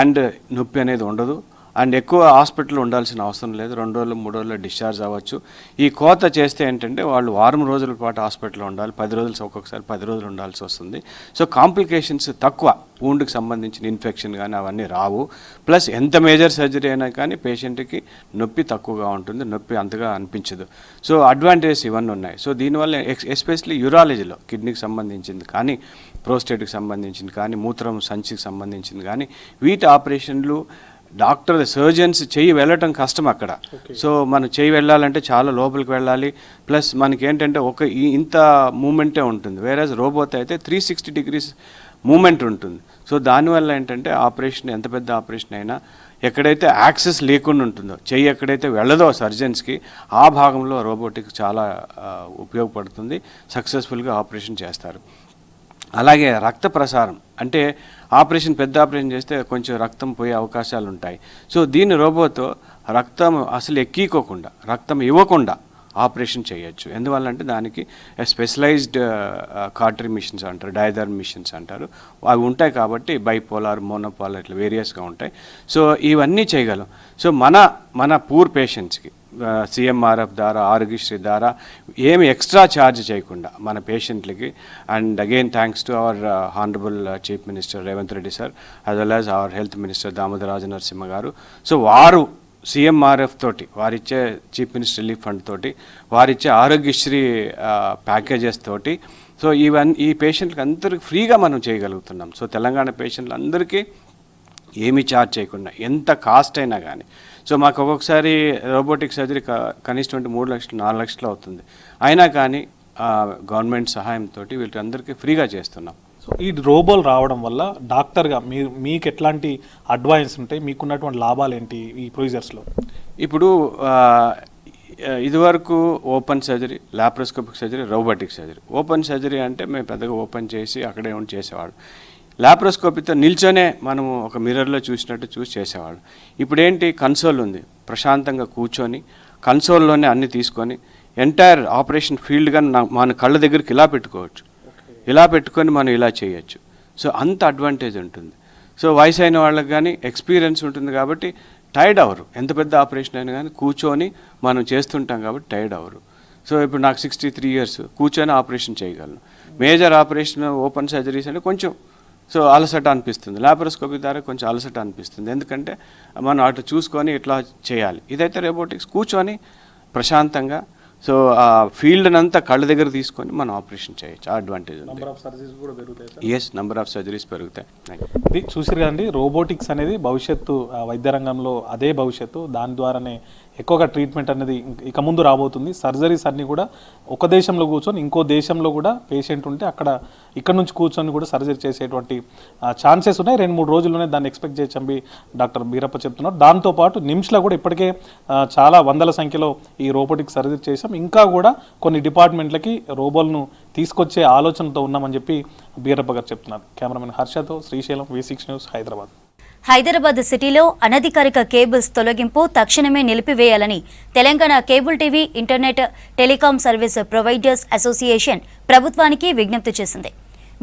అండ్ నొప్పి అనేది ఉండదు. అండ్ ఎక్కువ హాస్పిటల్లో ఉండాల్సిన అవసరం లేదు, 2 రోజులు 3 రోజుల్లో డిశ్చార్జ్ అవ్వచ్చు. ఈ కోత చేస్తే ఏంటంటే వాళ్ళు 1 రోజుల పాటు హాస్పిటల్లో ఉండాలి, 10 రోజులు ఒక్కొక్కసారి 10 రోజులు ఉండాల్సి వస్తుంది. సో కాంప్లికేషన్స్ తక్కువ, వూండ్కి సంబంధించిన ఇన్ఫెక్షన్ కానీ అవన్నీ రావు. ప్లస్ ఎంత మేజర్ సర్జరీ అయినా కానీ పేషెంట్కి నొప్పి తక్కువగా ఉంటుంది, నొప్పి అంతగా అనిపించదు. సో అడ్వాంటేజెస్ ఇవన్నీ ఉన్నాయి. సో దీనివల్ల ఎస్పెషల్లీ యూరాలజీలో కిడ్నీకి సంబంధించింది కానీ, ప్రోస్టేట్కి సంబంధించింది కానీ, మూత్రం సంచికి సంబంధించింది కానీ, వీటి ఆపరేషన్లు డాక్టర్ సర్జన్స్ చెయ్యి వెళ్ళటం కష్టం అక్కడ. సో మనం చెయ్యి వెళ్ళాలంటే చాలా లోపలికి వెళ్ళాలి. ప్లస్ మనకి ఏంటంటే ఇంత మూమెంటే ఉంటుంది, వేరేజ్ రోబోతో అయితే 360 degrees మూమెంట్ ఉంటుంది. సో దానివల్ల ఏంటంటే ఆపరేషన్, ఎంత పెద్ద ఆపరేషన్ అయినా ఎక్కడైతే యాక్సెస్ లేకుండా ఉంటుందో, చెయ్యి ఎక్కడైతే వెళ్ళదో సర్జన్స్కి, ఆ భాగంలో రోబోటిక్ చాలా ఉపయోగపడుతుంది, సక్సెస్ఫుల్గా ఆపరేషన్ చేస్తారు. అలాగే రక్త ప్రసారం, అంటే పెద్ద ఆపరేషన్ చేస్తే కొంచెం రక్తం పోయే అవకాశాలు ఉంటాయి. సో దీని రోబోతో రక్తం అసలు ఎక్కికోకుండా, రక్తం ఇవ్వకుండా ఆపరేషన్ చేయొచ్చు. ఎందువల్లంటే దానికి స్పెషలైజ్డ్ కార్టరీ మిషన్స్ అంటారు, డయాథర్మ్ మిషన్స్ అంటారు, అవి ఉంటాయి. కాబట్టి బైపోలార్, మోనోపోలార్ ఇట్లా వేరియస్గా ఉంటాయి. సో ఇవన్నీ చేయగలం. సో మన పూర్ పేషెంట్స్కి CMRF ద్వారా, ఆరోగ్యశ్రీ ద్వారా ఏమి ఎక్స్ట్రా ఛార్జ్ చేయకుండా మన పేషెంట్లకి, and again thanks to our honourable chief minister Revanth Reddy sir, as well as our health minister Damodar Rajanarasimha garu. So వారు CMRF తోటి, వారిచ్చే చీఫ్ మినిస్టర్ రిలీఫ్ ఫండ్ తోటి, వారిచ్చే ఆరోగ్యశ్రీ ప్యాకేజెస్ తోటి, సో ఈ పేషెంట్కి అందరికి ఫ్రీగా మనం చేయగలుగుతున్నాం. సో తెలంగాణ పేషెంట్లు అందరికీ ఏమీ ఛార్జ్ చేయకుండా, ఎంత కాస్ట్ అయినా కానీ. సో మాకు ఒక్కొక్కసారి రోబోటిక్ సర్జరీ కనీసం 3 లక్షలు 4 లక్షలు అవుతుంది, అయినా కానీ గవర్నమెంట్ సహాయంతో వీళ్ళందరికీ ఫ్రీగా చేస్తున్నాం. సో ఈ రోబోలు రావడం వల్ల డాక్టర్గా మీకు ఎట్లాంటి అడ్వైస్ ఉంటాయి, మీకున్నటువంటి లాభాలు ఏంటి ఈ ప్రొసీజర్స్లో? ఇప్పుడు ఇదివరకు open surgery, laparoscopic surgery, robotic surgery. Open surgery అంటే మేము పెద్దగా ఓపెన్ చేసి అక్కడే ఉండి చేసేవాడు. లాప్రోస్కోపీతో నిల్చొనే మనము ఒక మిర్రర్లో చూసినట్టు చూసి చేసేవాడు. ఇప్పుడు ఏంటి, కన్సోల్ ఉంది, ప్రశాంతంగా కూర్చొని కన్సోల్లోనే అన్ని తీసుకొని ఎంటైర్ ఆపరేషన్ ఫీల్డ్గా మన కళ్ళ దగ్గరికి ఇలా పెట్టుకోవచ్చు, ఇలా పెట్టుకొని మనం ఇలా చేయొచ్చు. సో అంత అడ్వాంటేజ్ ఉంటుంది. సో వయసు అయిన వాళ్ళకి కానీ ఎక్స్పీరియన్స్ ఉంటుంది కాబట్టి టైర్డ్ అవ్వరు. ఎంత పెద్ద ఆపరేషన్ అయినా కానీ కూర్చొని మనం చేస్తుంటాం కాబట్టి టైర్డ్ అవ్వరు. సో ఇప్పుడు నాకు 63 years, కూర్చొని ఆపరేషన్ చేయగలను. మేజర్ ఆపరేషన్, ఓపెన్ సర్జరీస్ అంటే కొంచెం సో అలసట అనిపిస్తుంది, లాప్రోస్కోపీ ద్వారా కొంచెం అలసట అనిపిస్తుంది, ఎందుకంటే మనం అటు చూసుకొని ఇట్లా చేయాలి. ఇదైతే రోబోటిక్స్ కూర్చొని ప్రశాంతంగా, సో ఆ ఫీల్డ్ అంతా కళ్ళ దగ్గర తీసుకొని మనం ఆపరేషన్ చేయొచ్చు. ఆ అడ్వాంటేజ్ ఉంది. నెంబర్ ఆఫ్ సర్జరీస్ పెరుగుతాయి. ఇది చూసారు కదండి, రోబోటిక్స్ అనేది భవిష్యత్తు వైద్య రంగంలో అదే భవిష్యత్తు. దాని ద్వారానే ఎక్కువగా ట్రీట్మెంట్ అనేది ఇక ముందు రాబోతుంది. సర్జరీస్ అన్నీ కూడా ఒక దేశంలో కూర్చొని ఇంకో దేశంలో కూడా పేషెంట్ ఉంటే ఇక్కడ నుంచి కూర్చొని కూడా సర్జరీ చేసేటువంటి ఛాన్సెస్ ఉన్నాయి. 2-3 రోజుల్లోనే దాన్ని ఎక్స్పెక్ట్ చేయొచ్చని డాక్టర్ బీరప్ప చెప్తున్నారు. దాంతోపాటు నిమ్స్లో కూడా ఇప్పటికే చాలా వందల సంఖ్యలో ఈ రోబోటిక్ సర్జరీ చేసాం. ఇంకా కూడా కొన్ని డిపార్ట్మెంట్లకి రోబోలను తీసుకొచ్చే ఆలోచనతో ఉన్నామని చెప్పి బీరప్ప గారు చెప్తున్నారు. కెమెరామెన్ హర్షతో శ్రీశైలం, V6 న్యూస్, హైదరాబాద్. హైదరాబాద్ సిటీలో అనధికారిక కేబుల్స్ తొలగింపు తక్షణమే నిలిపివేయాలని Telangana cable TV, internet, telecom service providers association ప్రభుత్వానికి విజ్ఞప్తి చేసింది.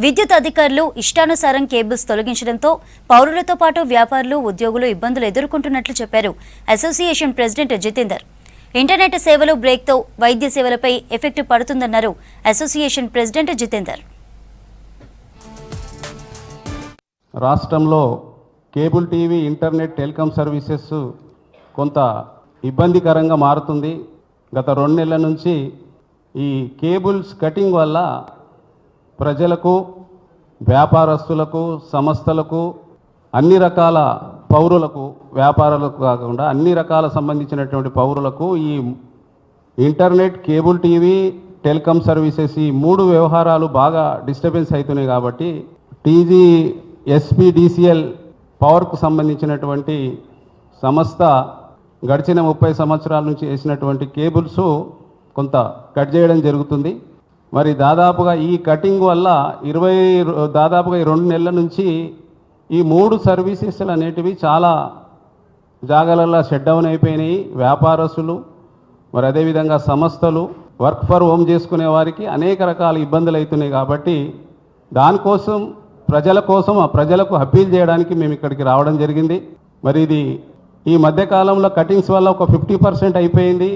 విద్యుత్ అధికారులు ఇష్టానుసారం కేబుల్స్ తొలగించడంతో పౌరులతో పాటు వ్యాపారులు, ఉద్యోగులు ఇబ్బందులు ఎదుర్కొంటున్నట్లు చెప్పారు అసోసియేషన్ ప్రెసిడెంట్ జితేందర్. ఇంటర్నెట్ సేవలు బ్రేక్తో వైద్య సేవలపై ఎఫెక్ట్ పడుతుందన్నారు అసోసియేషన్ ప్రెసిడెంట్ జితేందర్. రాష్ట్రంలో cable TV, internet, telecom services కొంత ఇబ్బందికరంగా మారుతుంది. గత 2 నెలల నుంచి ఈ కేబుల్స్ కటింగ్ వల్ల ప్రజలకు, వ్యాపారస్తులకు, సంస్థలకు, అన్ని రకాల పౌరులకు, వ్యాపారాలకు కాకుండా అన్ని రకాల సంబంధించినటువంటి పౌరులకు ఈ internet, cable TV, telecom services ఈ 3 వ్యవహారాలు బాగా డిస్టర్బెన్స్ అవుతున్నాయి. కాబట్టి TGSPDCL పవర్కు సంబంధించినటువంటి సంస్థ గడిచిన 30 సంవత్సరాల నుంచి వేసినటువంటి కేబుల్స్ కొంత కట్ చేయడం జరుగుతుంది. మరి దాదాపుగా ఈ కటింగ్ వల్ల దాదాపుగా 2 నెలల నుంచి ఈ 3 సర్వీసెస్లు అనేటివి చాలా జాగాలలో షట్ డౌన్ అయిపోయినాయి. వ్యాపారస్తులు, మరి అదేవిధంగా సంస్థలు, వర్క్ ఫర్ హోమ్ చేసుకునే వారికి అనేక రకాల ఇబ్బందులు అవుతున్నాయి. కాబట్టి దానికోసం ప్రజలకు అప్పీల్ చేయడానికి మేము ఇక్కడికి రావడం జరిగింది. మరి ఇది ఈ మధ్యకాలంలో కటింగ్స్ వల్ల ఒక 50% అయిపోయింది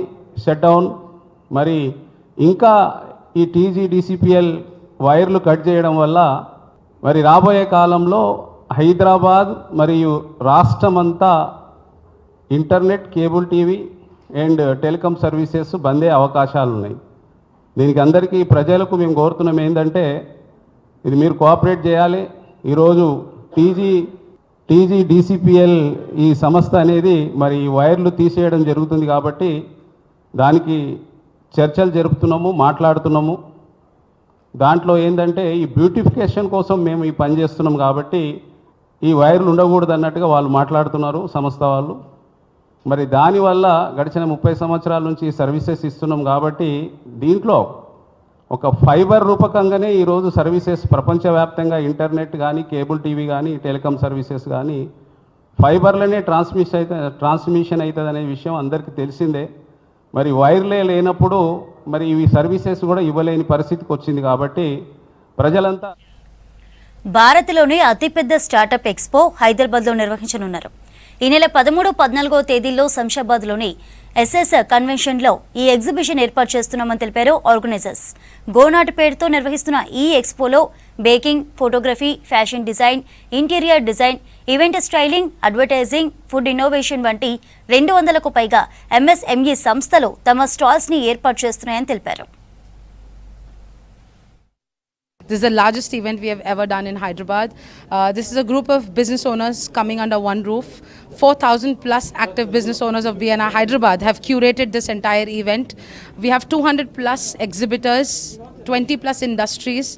షట్ డౌన్. మరి ఇంకా ఈ TGDCPL వైర్లు కట్ చేయడం వల్ల మరి రాబోయే కాలంలో హైదరాబాద్ మరియు రాష్ట్రమంతా internet, cable TV and telecom services బందే అవకాశాలు ఉన్నాయి. దీనికి అందరికీ ప్రజలకు మేము కోరుతున్నాం ఏంటంటే ఇది మీరు కోఆపరేట్ చేయాలి. ఈరోజు TGDCPL ఈ సంస్థ అనేది మరి ఈ వైర్లు తీసేయడం జరుగుతుంది. కాబట్టి దానికి చర్చలు జరుపుతున్నాము, మాట్లాడుతున్నాము. దాంట్లో ఏంటంటే ఈ బ్యూటిఫికేషన్ కోసం మేము ఈ పని చేస్తున్నాం. కాబట్టి ఈ వైర్లు ఉండకూడదు అన్నట్టుగా వాళ్ళు మాట్లాడుతున్నారు సంస్థ వాళ్ళు. మరి దానివల్ల గడిచిన 30 సంవత్సరాల నుంచి సర్వీసెస్ ఇస్తున్నాం. కాబట్టి దీంట్లో ఒక ఫైబర్ రూపకంగానే ఈరోజు సర్వీసెస్ ప్రపంచవ్యాప్తంగా ఇంటర్నెట్ కానీ, కేబుల్ టీవీ కానీ, టెలికాం సర్వీసెస్ కానీ ఫైబర్లోనే ట్రాన్స్మిషన్ అవుతుంది అనే విషయం అందరికీ తెలిసిందే. మరి వైర్లే లేనప్పుడు మరి ఇవి సర్వీసెస్ కూడా ఇవ్వలేని పరిస్థితికి వచ్చింది. కాబట్టి ప్రజలంతా భారత్లోని అతిపెద్ద స్టార్టప్ ఎక్స్పో హైదరాబాద్లో నిర్వహించనున్నారు. ఈ నెల 13, 14 తేదీల్లో శంషాబాద్లోని SS కన్వెన్షన్లో ఈ ఎగ్జిబిషన్ ఏర్పాటు చేస్తున్నామని తెలిపారు ఆర్గనైజర్స్. గోనాట్ పేరుతో నిర్వహిస్తున్న ఈ ఎక్స్పోలో baking, photography, fashion design, interior design, event styling, advertising, food innovation వంటి 200కు పైగా MSME సంస్థలు తమ స్టాల్స్ని ఏర్పాటు చేస్తున్నాయని తెలిపారు. This is the largest event we have ever done in Hyderabad. This is a group of business owners coming under one roof. 4,000 plus active business owners of BNI Hyderabad have curated this entire event. We have 200 plus exhibitors, 20 plus industries,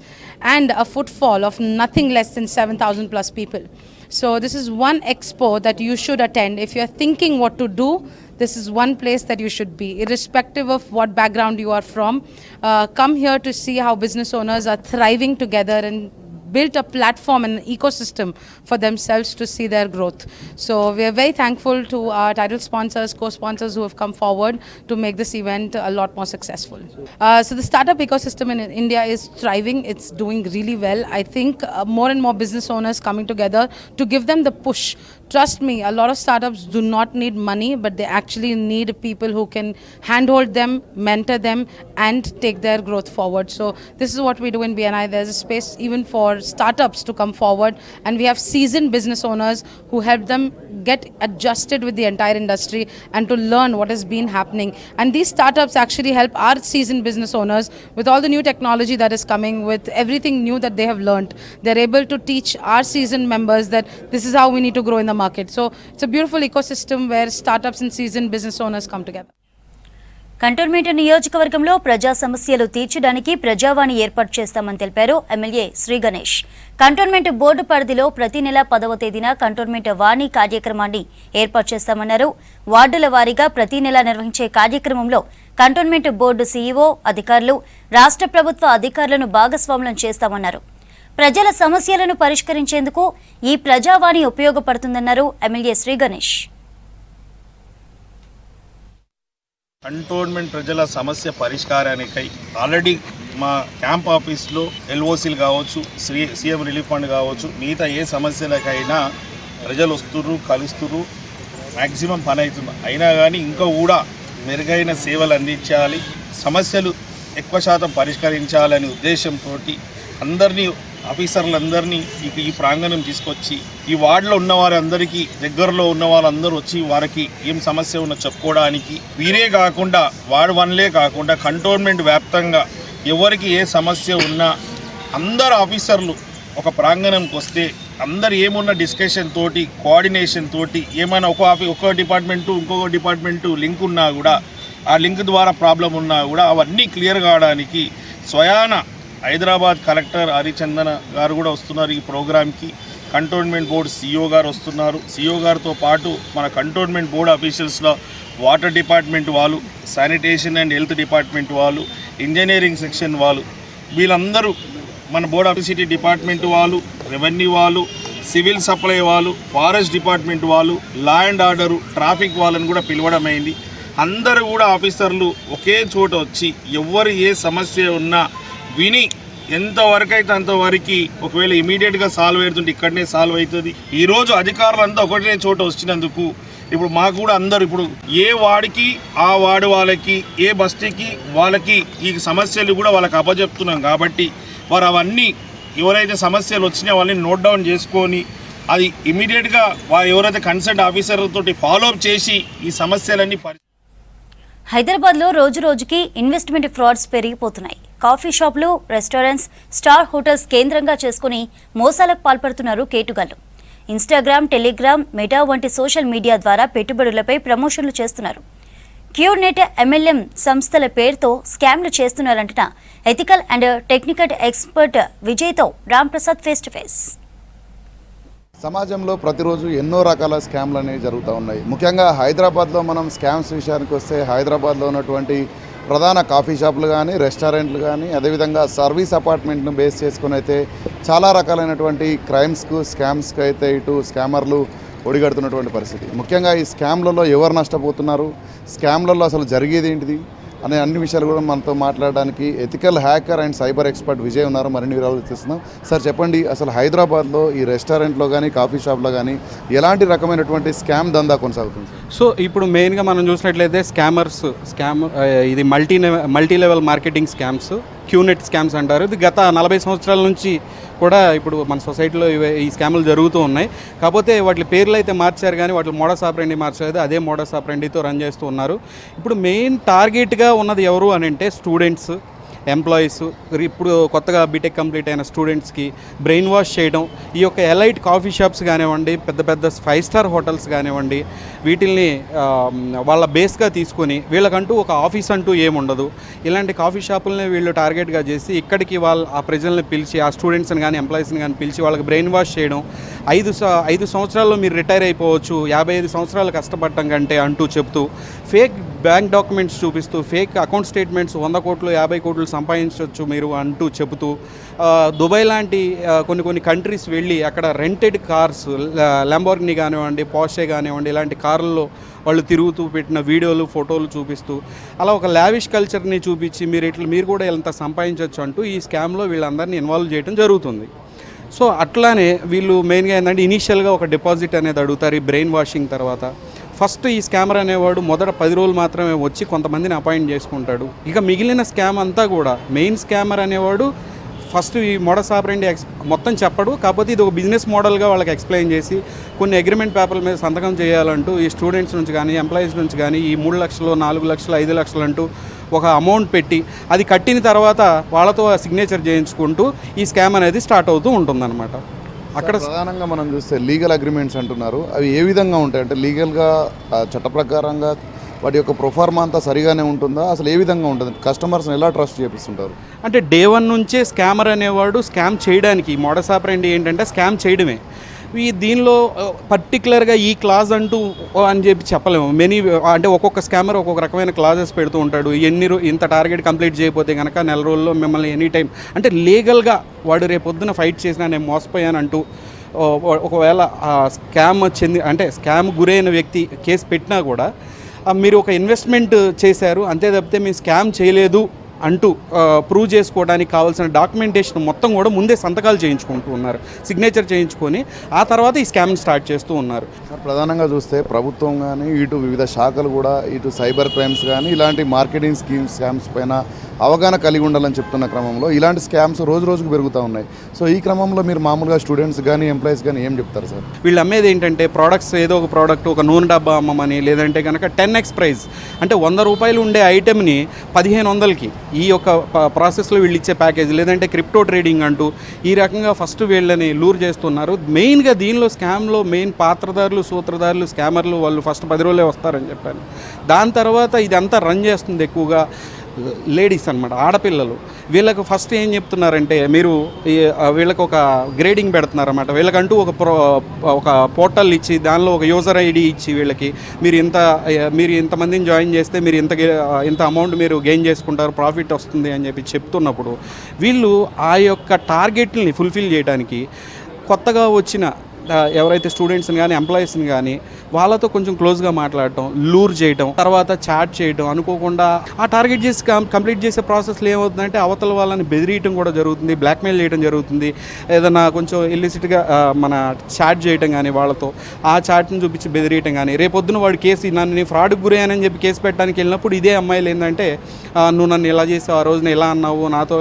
and a footfall of nothing less than 7,000 plus people. So this is one expo that you should attend. If you're thinking what to do, this is one place that you should be, irrespective of what background you are from. Come here to see how business owners are thriving together and built a platform and an ecosystem for themselves to see their growth. So we are very thankful to our title sponsors, co-sponsors who have come forward to make this event a lot more successful. So the startup ecosystem in India is thriving. It's doing really well. I think more and more business owners coming together to give them the push. Trust me, a lot of startups do not need money, but they actually need people who can handhold them, mentor them, and take their growth forward. So this is what we do in BNI. There's a space even for startups to come forward, and we have seasoned business owners who help them get adjusted with the entire industry and to learn what has been happening. And these startups actually help our seasoned business owners with all the new technology that is coming, with everything new that they have learned. They're able to teach our seasoned members that this is how we need to grow in the market. So it's a beautiful ecosystem where startups and seasoned business owners come together. Cantonment నియోజకవర్గంలో ప్రజా సమస్యలు తీర్చడానికి ప్రజావాణి ఏర్పాటు చేస్తామని తెలిపారు MLA Shri Ganesh. Cantonment board పరిధిలో ప్రతి నెల 10వ తేదీన కంటోన్మెంట్ వాణి కార్యక్రమాన్ని ఏర్పాటు చేస్తామన్నారు. వార్డుల వారీగా ప్రతి నెల నిర్వహించే కార్యక్రమంలో కంటోన్మెంట్ బోర్డు సీఈఓ, అధికారులు, రాష్ట్ర ప్రభుత్వ అధికారులను భాగస్వాములను చేస్తామన్నారు. ప్రజల సమస్యలను పరిష్కరించేందుకు ఈ ప్రజావాణి ఉపయోగపడుతుందన్నారు ఎమ్మెల్యే శ్రీ గణేష్. కంటోన్మెంట్ ప్రజల సమస్య పరిష్కారానికై ఆల్రెడీ మా క్యాంప్ ఆఫీస్లో ఎల్ఓసీలు కావచ్చు, సీఎం రిలీఫ్ ఫండ్ కావచ్చు, మిగతా ఏ సమస్యలకైనా ప్రజలు వస్తుర్రు, కలుస్తుర్రు, మ్యాక్సిమం పని అవుతుంది. అయినా కానీ ఇంకా కూడా మెరుగైన సేవలు అందించాలి, సమస్యలు ఎక్కువ శాతం పరిష్కరించాలనే ఉద్దేశంతో అందరినీ, ఆఫీసర్లందరినీ ఈ ప్రాంగణం తీసుకొచ్చి ఈ వార్డులో ఉన్న వారందరికీ, దగ్గరలో ఉన్న వాళ్ళందరూ వచ్చి వారికి ఏం సమస్య ఉన్నా చెప్పుకోవడానికి, వీరే కాకుండా వార్డు వన్లే కాకుండా కంటోన్మెంట్ వ్యాప్తంగా ఎవరికి ఏ సమస్య ఉన్నా అందరు ఆఫీసర్లు ఒక ప్రాంగణంకి వస్తే అందరు ఏమున్న డిస్కషన్ తోటి, కోఆర్డినేషన్ తోటి, ఏమైనా ఒక డిపార్ట్మెంటు ఇంకొక డిపార్ట్మెంటు లింక్ ఉన్నా కూడా, ఆ లింక్ ద్వారా ప్రాబ్లం ఉన్నా కూడా అవన్నీ క్లియర్ కావడానికి స్వయాన హైదరాబాద్ కలెక్టర్ హరిచందన గారు కూడా వస్తున్నారు ఈ ప్రోగ్రామ్కి. కంటోన్మెంట్ బోర్డు సీఈఓ గారు వస్తున్నారు. సీఈఓ గారితో పాటు మన కంటోన్మెంట్ బోర్డు అఫీషియల్స్లో వాటర్ డిపార్ట్మెంట్ వాళ్ళు, శానిటేషన్ అండ్ హెల్త్ డిపార్ట్మెంట్ వాళ్ళు, ఇంజనీరింగ్ సెక్షన్ వాళ్ళు, వీళ్ళందరూ మన బోర్డు ఆఫీసిటీ డిపార్ట్మెంట్ వాళ్ళు, రెవెన్యూ వాళ్ళు, సివిల్ సప్లై వాళ్ళు, ఫారెస్ట్ డిపార్ట్మెంట్ వాళ్ళు, లా అండ్ ఆర్డరు, ట్రాఫిక్ వాళ్ళని కూడా పిలవడం అయింది. అందరూ కూడా ఆఫీసర్లు ఒకే చోట వచ్చి ఎవరు ఏ సమస్య ఉన్నా విని ఎంతవరకు అయితే అంతవరకు, ఒకవేళ ఇమీడియట్గా సాల్వ్ అవుతుంటే ఇక్కడనే సాల్వ్ అవుతుంది. ఈరోజు అధికారులంతా ఒకటే చోట వచ్చినందుకు ఇప్పుడు మాకు కూడా అందరూ ఇప్పుడు ఏ వార్డుకి ఆ వార్డు వాళ్ళకి, ఏ బస్తీకి వాళ్ళకి ఈ సమస్యలు కూడా వాళ్ళకి అప్పచెప్తున్నాం కాబట్టి వారు అవన్నీ ఎవరైతే సమస్యలు వచ్చినాయో వాళ్ళని నోట్ డౌన్ చేసుకొని అది ఇమీడియట్గా వారు ఎవరైతే కన్సర్న్ ఆఫీసర్లతో ఫాలోఅప్ చేసి ఈ సమస్యలన్నీ హైదరాబాద్లో రోజురోజుకి ఇన్వెస్ట్మెంట్ ఫ్రాడ్స్ పెరిగిపోతున్నాయి. కాఫీ షాపులు, రెస్టారెంట్స్, స్టార్ హోటల్స్ కేంద్రంగా చేసుకుని మోసాలకు పాల్పడుతున్నారు కేటుగాళ్లు. ఇన్స్టాగ్రామ్, టెలిగ్రామ్, మెటా వంటి సోషల్ మీడియా ద్వారా పెట్టుబడులపై ప్రమోషన్లు చేస్తున్నారు. క్యూర్నెట్, ఎంఎల్ఎం సంస్థల పేరుతో స్కామ్లు చేస్తున్నారంటున్న ఎథికల్ అండ్ టెక్నికల్ ఎక్స్పర్ట్ విజయ్తో రాంప్రసాద్ ఫేస్ టు ఫేస్. సమాజంలో ప్రతిరోజు ఎన్నో రకాల స్కామ్లు అనేవి జరుగుతూ ఉన్నాయి. ముఖ్యంగా హైదరాబాద్లో మనం స్కామ్స్ విషయానికి వస్తే, హైదరాబాద్లో ఉన్నటువంటి ప్రధాన కాఫీ షాపులు కానీ, రెస్టారెంట్లు కానీ, అదేవిధంగా సర్వీస్ అపార్ట్మెంట్ను బేస్ చేసుకుని అయితే చాలా రకాలైనటువంటి క్రైమ్స్కు, స్కామ్స్కి అయితే ఇటు స్కామర్లు ఒడిగడుతున్నటువంటి పరిస్థితి. ముఖ్యంగా ఈ స్కామ్లలో ఎవరు నష్టపోతున్నారు, స్కామ్లలో అసలు జరిగేది ఏంటిది అనే అన్ని విషయాలు కూడా మనతో మాట్లాడడానికి ethical hacker and cyber expert Vijay ఉన్నారు. మరిన్ని వివరాలు తెలుస్తున్నాం. సార్ చెప్పండి, అసలు హైదరాబాద్లో ఈ రెస్టారెంట్లో కానీ, కాఫీ షాప్లో కానీ ఎలాంటి రకమైనటువంటి స్కామ్ దందా కొనసాగుతుంది? సో ఇప్పుడు మెయిన్గా మనం చూసినట్లయితే ఇది multi level marketing scams, QNet scams అంటారు. ఇది గత 40 సంవత్సరాల నుంచి కూడా ఇప్పుడు మన సొసైటీలో ఈ స్కాములు జరుగుతూ ఉన్నాయి. కాకపోతే వాటి పేర్లు అయితే మార్చారు కానీ వాటి మోడస్ ఆపరెండి మార్చలేదు. అదే మోడస్ ఆపరెండితో రన్ చేస్తూ ఉన్నారు. ఇప్పుడు మెయిన్ టార్గెట్గా ఉన్నది ఎవరు అని అంటే స్టూడెంట్స్, ఎంప్లాయీస్, ఇప్పుడు కొత్తగా బీటెక్ కంప్లీట్ అయిన స్టూడెంట్స్కి బ్రెయిన్ వాష్ చేయడం. ఈ యొక్క ఎలైట్ కాఫీ షాప్స్ కానివ్వండి, పెద్ద పెద్ద 5 స్టార్ హోటల్స్ కానివ్వండి, వీటిల్ని వాళ్ళ బేస్గా తీసుకొని వీళ్ళకంటూ ఒక ఆఫీస్ అంటూ ఏముండదు. ఇలాంటి కాఫీ షాపుల్ని వీళ్ళు టార్గెట్గా చేసి ఇక్కడికి ఆ ప్రజల్ని పిలిచి, ఆ స్టూడెంట్స్ని కానీ ఎంప్లాయీస్ని కానీ పిలిచి వాళ్ళకి బ్రెయిన్ వాష్ చేయడం. 5 సంవత్సరాల్లో మీరు రిటైర్ అయిపోవచ్చు, 55 సంవత్సరాలు కష్టపడటం కంటే అంటూ చెప్తూ ఫేక్ బ్యాంక్ డాక్యుమెంట్స్ చూపిస్తూ, ఫేక్ అకౌంట్ స్టేట్మెంట్స్ 100 కోట్లు 50 కోట్లు సంపాదించవచ్చు మీరు అంటూ చెబుతూ, దుబాయ్ లాంటి కొన్ని కంట్రీస్ వెళ్ళి అక్కడ రెంటెడ్ కార్స్, ల్యాంబోర్గినీ కానివ్వండి, పోర్షే కానివ్వండి, ఇలాంటి కార్లలో వాళ్ళు తిరుగుతూ పెట్టిన వీడియోలు, ఫోటోలు చూపిస్తూ అలా ఒక లావిష్ కల్చర్ని చూపించి మీరు కూడా ఎంత సంపాదించవచ్చు అంటూ ఈ స్కామ్లో వీళ్ళందరినీ ఇన్వాల్వ్ చేయడం జరుగుతుంది. సో అట్లానే వీళ్ళు మెయిన్గా ఏంటంటే ఇనీషియల్గా ఒక డిపాజిట్ అనేది అడుగుతారు. ఈ బ్రెయిన్ వాషింగ్ తర్వాత ఫస్ట్ ఈ స్కామర్ అనేవాడు మొదట 10 రోజులు మాత్రమే వచ్చి కొంతమందిని అపాయింట్ చేసుకుంటాడు. ఇక మిగిలిన స్కామ్ అంతా కూడా మెయిన్ స్కామర్ అనేవాడు ఫస్ట్ ఈ మోడస్ ఆపరెండి మొత్తం చెప్పడు, కాకపోతే ఇది ఒక బిజినెస్ మోడల్గా వాళ్ళకి ఎక్స్ప్లెయిన్ చేసి కొన్ని అగ్రిమెంట్ పేపర్ల మీద సంతకం చేయాలంటూ ఈ స్టూడెంట్స్ నుంచి కానీ ఎంప్లాయీస్ నుంచి కానీ ఈ 3 లక్షలు 4 లక్షలు 5 లక్షలు అంటూ ఒక అమౌంట్ పెట్టి అది కట్టిన తర్వాత వాళ్ళతో సిగ్నేచర్ చేయించుకుంటూ ఈ స్కామ్ అనేది స్టార్ట్ అవుతూ ఉంటుందన్నమాట. అక్కడ ప్రధానంగా మనం చూస్తే లీగల్ అగ్రిమెంట్స్ అంటున్నారు, అవి ఏ విధంగా ఉంటాయి? అంటే లీగల్గా చట్ట ప్రకారంగా వాటి యొక్క ప్రొఫార్మా అంతా సరిగానే ఉంటుందా? అసలు ఏ విధంగా ఉంటుంది? కస్టమర్స్ని ఎలా ట్రస్ట్ చేపిస్తుంటారు? అంటే డే 1 నుంచే స్కామర్ అనేవాడు స్కామ్ చేయడానికి, మోడస్ ఆపరెండి ఏంటంటే స్కామ్ చేయడమే. దీనిలో పర్టికులర్గా ఈ క్లాజ్ అంటూ అని చెప్పి చెప్పలేము. అంటే ఒక్కొక్క స్కామర్ ఒక్కొక్క రకమైన క్లాజెస్ పెడుతూ ఉంటాడు. ఇంత టార్గెట్ కంప్లీట్ చేయకపోతే కనుక నెల రోజుల్లో మిమ్మల్ని ఎనీ టైం, అంటే లీగల్గా వాడు రేపొద్దున ఫైట్ చేసినా నేను మోసపోయానంటూ ఒకవేళ స్కామ్ గురైన వ్యక్తి కేసు పెట్టినా కూడా మీరు ఒక ఇన్వెస్ట్మెంట్ చేశారు అంతే తప్పితే మీరు స్కామ్ చేయలేదు అంటూ ప్రూవ్ చేసుకోవడానికి కావాల్సిన డాక్యుమెంటేషన్ మొత్తం కూడా ముందే సంతకాలు చేయించుకుంటూ ఉన్నారు, సిగ్నేచర్ చేయించుకొని ఆ తర్వాత ఈ స్కామ్ని స్టార్ట్ చేస్తూ ఉన్నారు. సార్, ప్రధానంగా చూస్తే ప్రభుత్వం కానీ ఇటు వివిధ శాఖలు కూడా ఇటు సైబర్ క్రైమ్స్ కానీ ఇలాంటి మార్కెటింగ్ స్కామ్స్ పైన అవగాహన కలిగి ఉండాలని చెప్తున్న క్రమంలో ఇలాంటి స్కామ్స్ రోజు రోజుకు పెరుగుతూ ఉన్నాయి. సో ఈ క్రమంలో మీరు మామూలుగా స్టూడెంట్స్ కానీ ఎంప్లాయీస్ కానీ ఏం చెప్తారు సార్? వీళ్ళు అమ్మేది ఏంటంటే ప్రోడక్ట్స్, ఏదో ఒక ప్రోడక్ట్ ఒక నూనె డబ్బా అమ్మమని, లేదంటే కనుక 10x ప్రైస్ అంటే 100 రూపాయలు ఉండే ఐటెంని 1500కి ఈ యొక్క ప్రాసెస్లో వీళ్ళు ఇచ్చే ప్యాకేజ్, లేదంటే క్రిప్టో ట్రేడింగ్ అంటూ ఈ రకంగా ఫస్ట్ వీళ్ళని లూర్ చేస్తున్నారు. మెయిన్గా దీనిలో స్కామ్లో మెయిన్ పాత్రదారులు, సూత్రధారులు, స్కామర్లు వాళ్ళు ఫస్ట్ 10 రోజులే వస్తారని చెప్పాను. దాని తర్వాత ఇదంతా రన్ చేస్తుంది ఎక్కువగా లేడీస్ అనమాట, ఆడపిల్లలు. వీళ్ళకు ఫస్ట్ ఏం చెప్తున్నారంటే మీరు వీళ్ళకి ఒక గ్రేడింగ్ పెడుతున్నారన్నమాట. వీళ్ళకంటూ ఒక పోర్టల్ ఇచ్చి దానిలో ఒక యూజర్ ఐడి ఇచ్చి వీళ్ళకి మీరు ఇంతమందిని జాయిన్ చేస్తే మీరు ఇంత అమౌంట్ మీరు గెయిన్ చేసుకుంటారు, ప్రాఫిట్ వస్తుంది అని చెప్పి చెప్తున్నప్పుడు వీళ్ళు ఆ యొక్క టార్గెట్ని ఫుల్ఫిల్ చేయడానికి కొత్తగా వచ్చిన ఎవరైతే స్టూడెంట్స్ని కానీ ఎంప్లాయీస్ని కానీ వాళ్ళతో కొంచెం క్లోజ్గా మాట్లాడటం, లూర్ చేయటం, తర్వాత చాట్ చేయటం, అనుకోకుండా ఆ టార్గెట్ చేసి కంప్లీట్ చేసే ప్రాసెస్లో ఏమవుతుందంటే అవతల వాళ్ళని బెదిరియటం కూడా జరుగుతుంది, బ్లాక్మెయిల్ చేయడం జరుగుతుంది. ఏదైనా కొంచెం ఇల్లిసిట్గా మన చాట్ చేయటం కానీ వాళ్ళతో ఆ చాట్ని చూపించి బెదిరియటం కానీ, రేపొద్దున వాడు కేసు నన్ను ఫ్రాడ్కి గురయ్యానని చెప్పి కేసు పెట్టడానికి వెళ్ళినప్పుడు ఇదే అమ్మాయిలు ఏంటంటే నువ్వు నన్ను ఇలా చేసావు, ఆ రోజున ఇలా అన్నావు, నాతో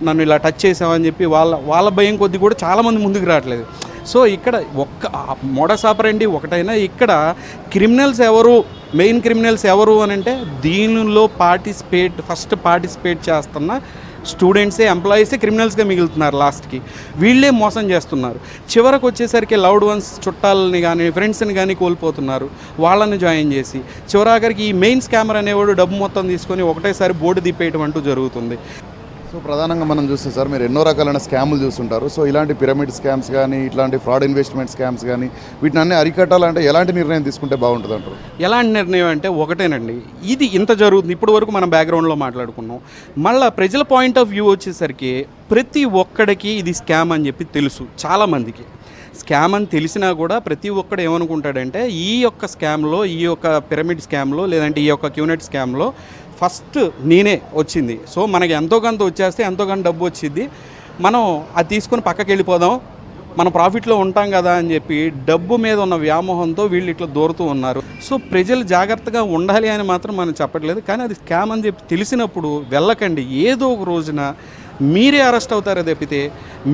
నన్ను ఇలా టచ్ చేసావు అని చెప్పి వాళ్ళ భయం కొద్ది కూడా చాలామంది ముందుకు రావట్లేదు. సో ఇక్కడ మోడస్ ఆపరెండి ఒకటైనా ఇక్కడ క్రిమినల్స్ ఎవరు, మెయిన్ క్రిమినల్స్ ఎవరు అని అంటే దీనిలో ఫస్ట్ పార్టిసిపేట్ చేస్తున్న స్టూడెంట్సే, ఎంప్లాయీసే క్రిమినల్స్గా మిగులుతున్నారు. లాస్ట్కి వీళ్ళే మోసం చేస్తున్నారు. చివరకు వచ్చేసరికి లవ్డ్ వన్స్, చుట్టాలని కానీ ఫ్రెండ్స్ని కానీ కోల్పోతున్నారు, వాళ్ళని జాయిన్ చేసి చివరాఖరికి ఈ మెయిన్ స్కామర్ అనేవాడు డబ్బు మొత్తం తీసుకొని ఒకటేసారి బోర్డు తిప్పేయటం అంటూ జరుగుతుంది. సో ప్రధానంగా మనం చూస్తే సార్ మీరు ఎన్నో రకాలైన స్కాములు చూస్తుంటారు. సో ఇలాంటి పిరమిడ్ స్కామ్స్ కానీ ఇట్లాంటి ఫ్రాడ్ ఇన్వెస్ట్మెంట్ స్కామ్స్ కానీ వీటిని అన్నీ అరికట్టాలంటే ఎలాంటి నిర్ణయం తీసుకుంటే బాగుంటుంది అంటారు? ఎలాంటి నిర్ణయం అంటే ఒకటేనండి, ఇది ఇంత జరుగుతుంది. ఇప్పటి వరకు మనం బ్యాక్గ్రౌండ్లో మాట్లాడుకున్నాం. మళ్ళీ ప్రజల పాయింట్ ఆఫ్ వ్యూ వచ్చేసరికి ప్రతి ఒక్కడికి ఇది స్కామ్ అని చెప్పి తెలుసు. చాలామందికి స్కామ్ అని తెలిసినా కూడా ప్రతి ఒక్కడు ఏమనుకుంటాడంటే ఈ యొక్క స్కామ్లో, ఈ యొక్క పిరమిడ్ స్కామ్లో, లేదంటే ఈ యొక్క క్యూనెట్ స్కామ్లో ఫస్ట్ నేనే వచ్చింది. సో మనకి ఎంతో కొంత వచ్చేస్తే ఎంతో కొంత డబ్బు వచ్చింది, మనం అది తీసుకొని పక్కకి వెళ్ళిపోదాం, మనం ప్రాఫిట్లో ఉంటాం కదా అని చెప్పి డబ్బు మీద ఉన్న వ్యామోహంతో వీళ్ళు ఇట్లా దూరుతూ ఉన్నారు. సో ప్రజలు జాగ్రత్తగా ఉండాలి అని మాత్రం మనం చెప్పట్లేదు, కానీ అది స్కామ్ అని చెప్పి తెలిసినప్పుడు వెళ్ళకండి. ఏదో ఒక రోజున మీరే అరెస్ట్ అవుతారే తప్పితే,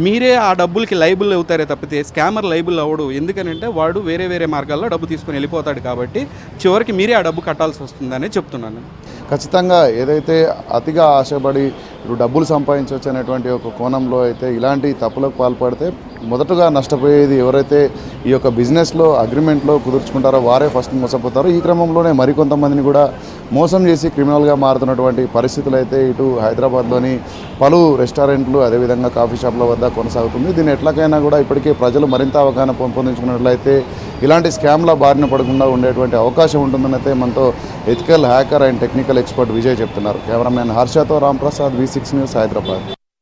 మీరే ఆ డబ్బులకి లైబుల్ అవుతారే తప్పితే స్కామర్ లైబుల్ అవ్వడు. ఎందుకనంటే వాడు వేరే మార్గాల్లో డబ్బు తీసుకొని వెళ్ళిపోతాడు కాబట్టి చివరికి మీరే ఆ డబ్బు కట్టాల్సి వస్తుందని చెప్తున్నాను. ఖచ్చితంగా ఏదైతే అతిగా ఆశపడి ఇప్పుడు డబ్బులు సంపాదించవచ్చు అనేటువంటి ఒక కోణంలో అయితే ఇలాంటి తప్పులకు పాల్పడితే మొదటగా నష్టపోయేది ఎవరైతే ఈ యొక్క బిజినెస్లో అగ్రిమెంట్లో కుదుర్చుకుంటారో వారే ఫస్ట్ మోసపోతారు. ఈ క్రమంలోనే మరికొంతమందిని కూడా మోసం చేసి క్రిమినల్గా మారుతున్నటువంటి పరిస్థితులు అయితే ఇటు హైదరాబాద్లోని పలు రెస్టారెంట్లు అదేవిధంగా కాఫీ షాప్ల వద్ద కొనసాగుతుంది. దీన్ని ఎట్లాగైనా కూడా ఇప్పటికే ప్రజలు మరింత అవగాహన పెంపొందించుకున్నట్లయితే ఇలాంటి స్కామ్ల బారిన పడకుండా ఉండేటువంటి అవకాశం ఉంటుందని అయితే మనతో ethical hacker and technical expert Vijay చెప్తున్నారు. కెమెరామ్యాన్ హర్షతో రాంప్రసాద్, V6 న్యూస్, హైదరాబాద్.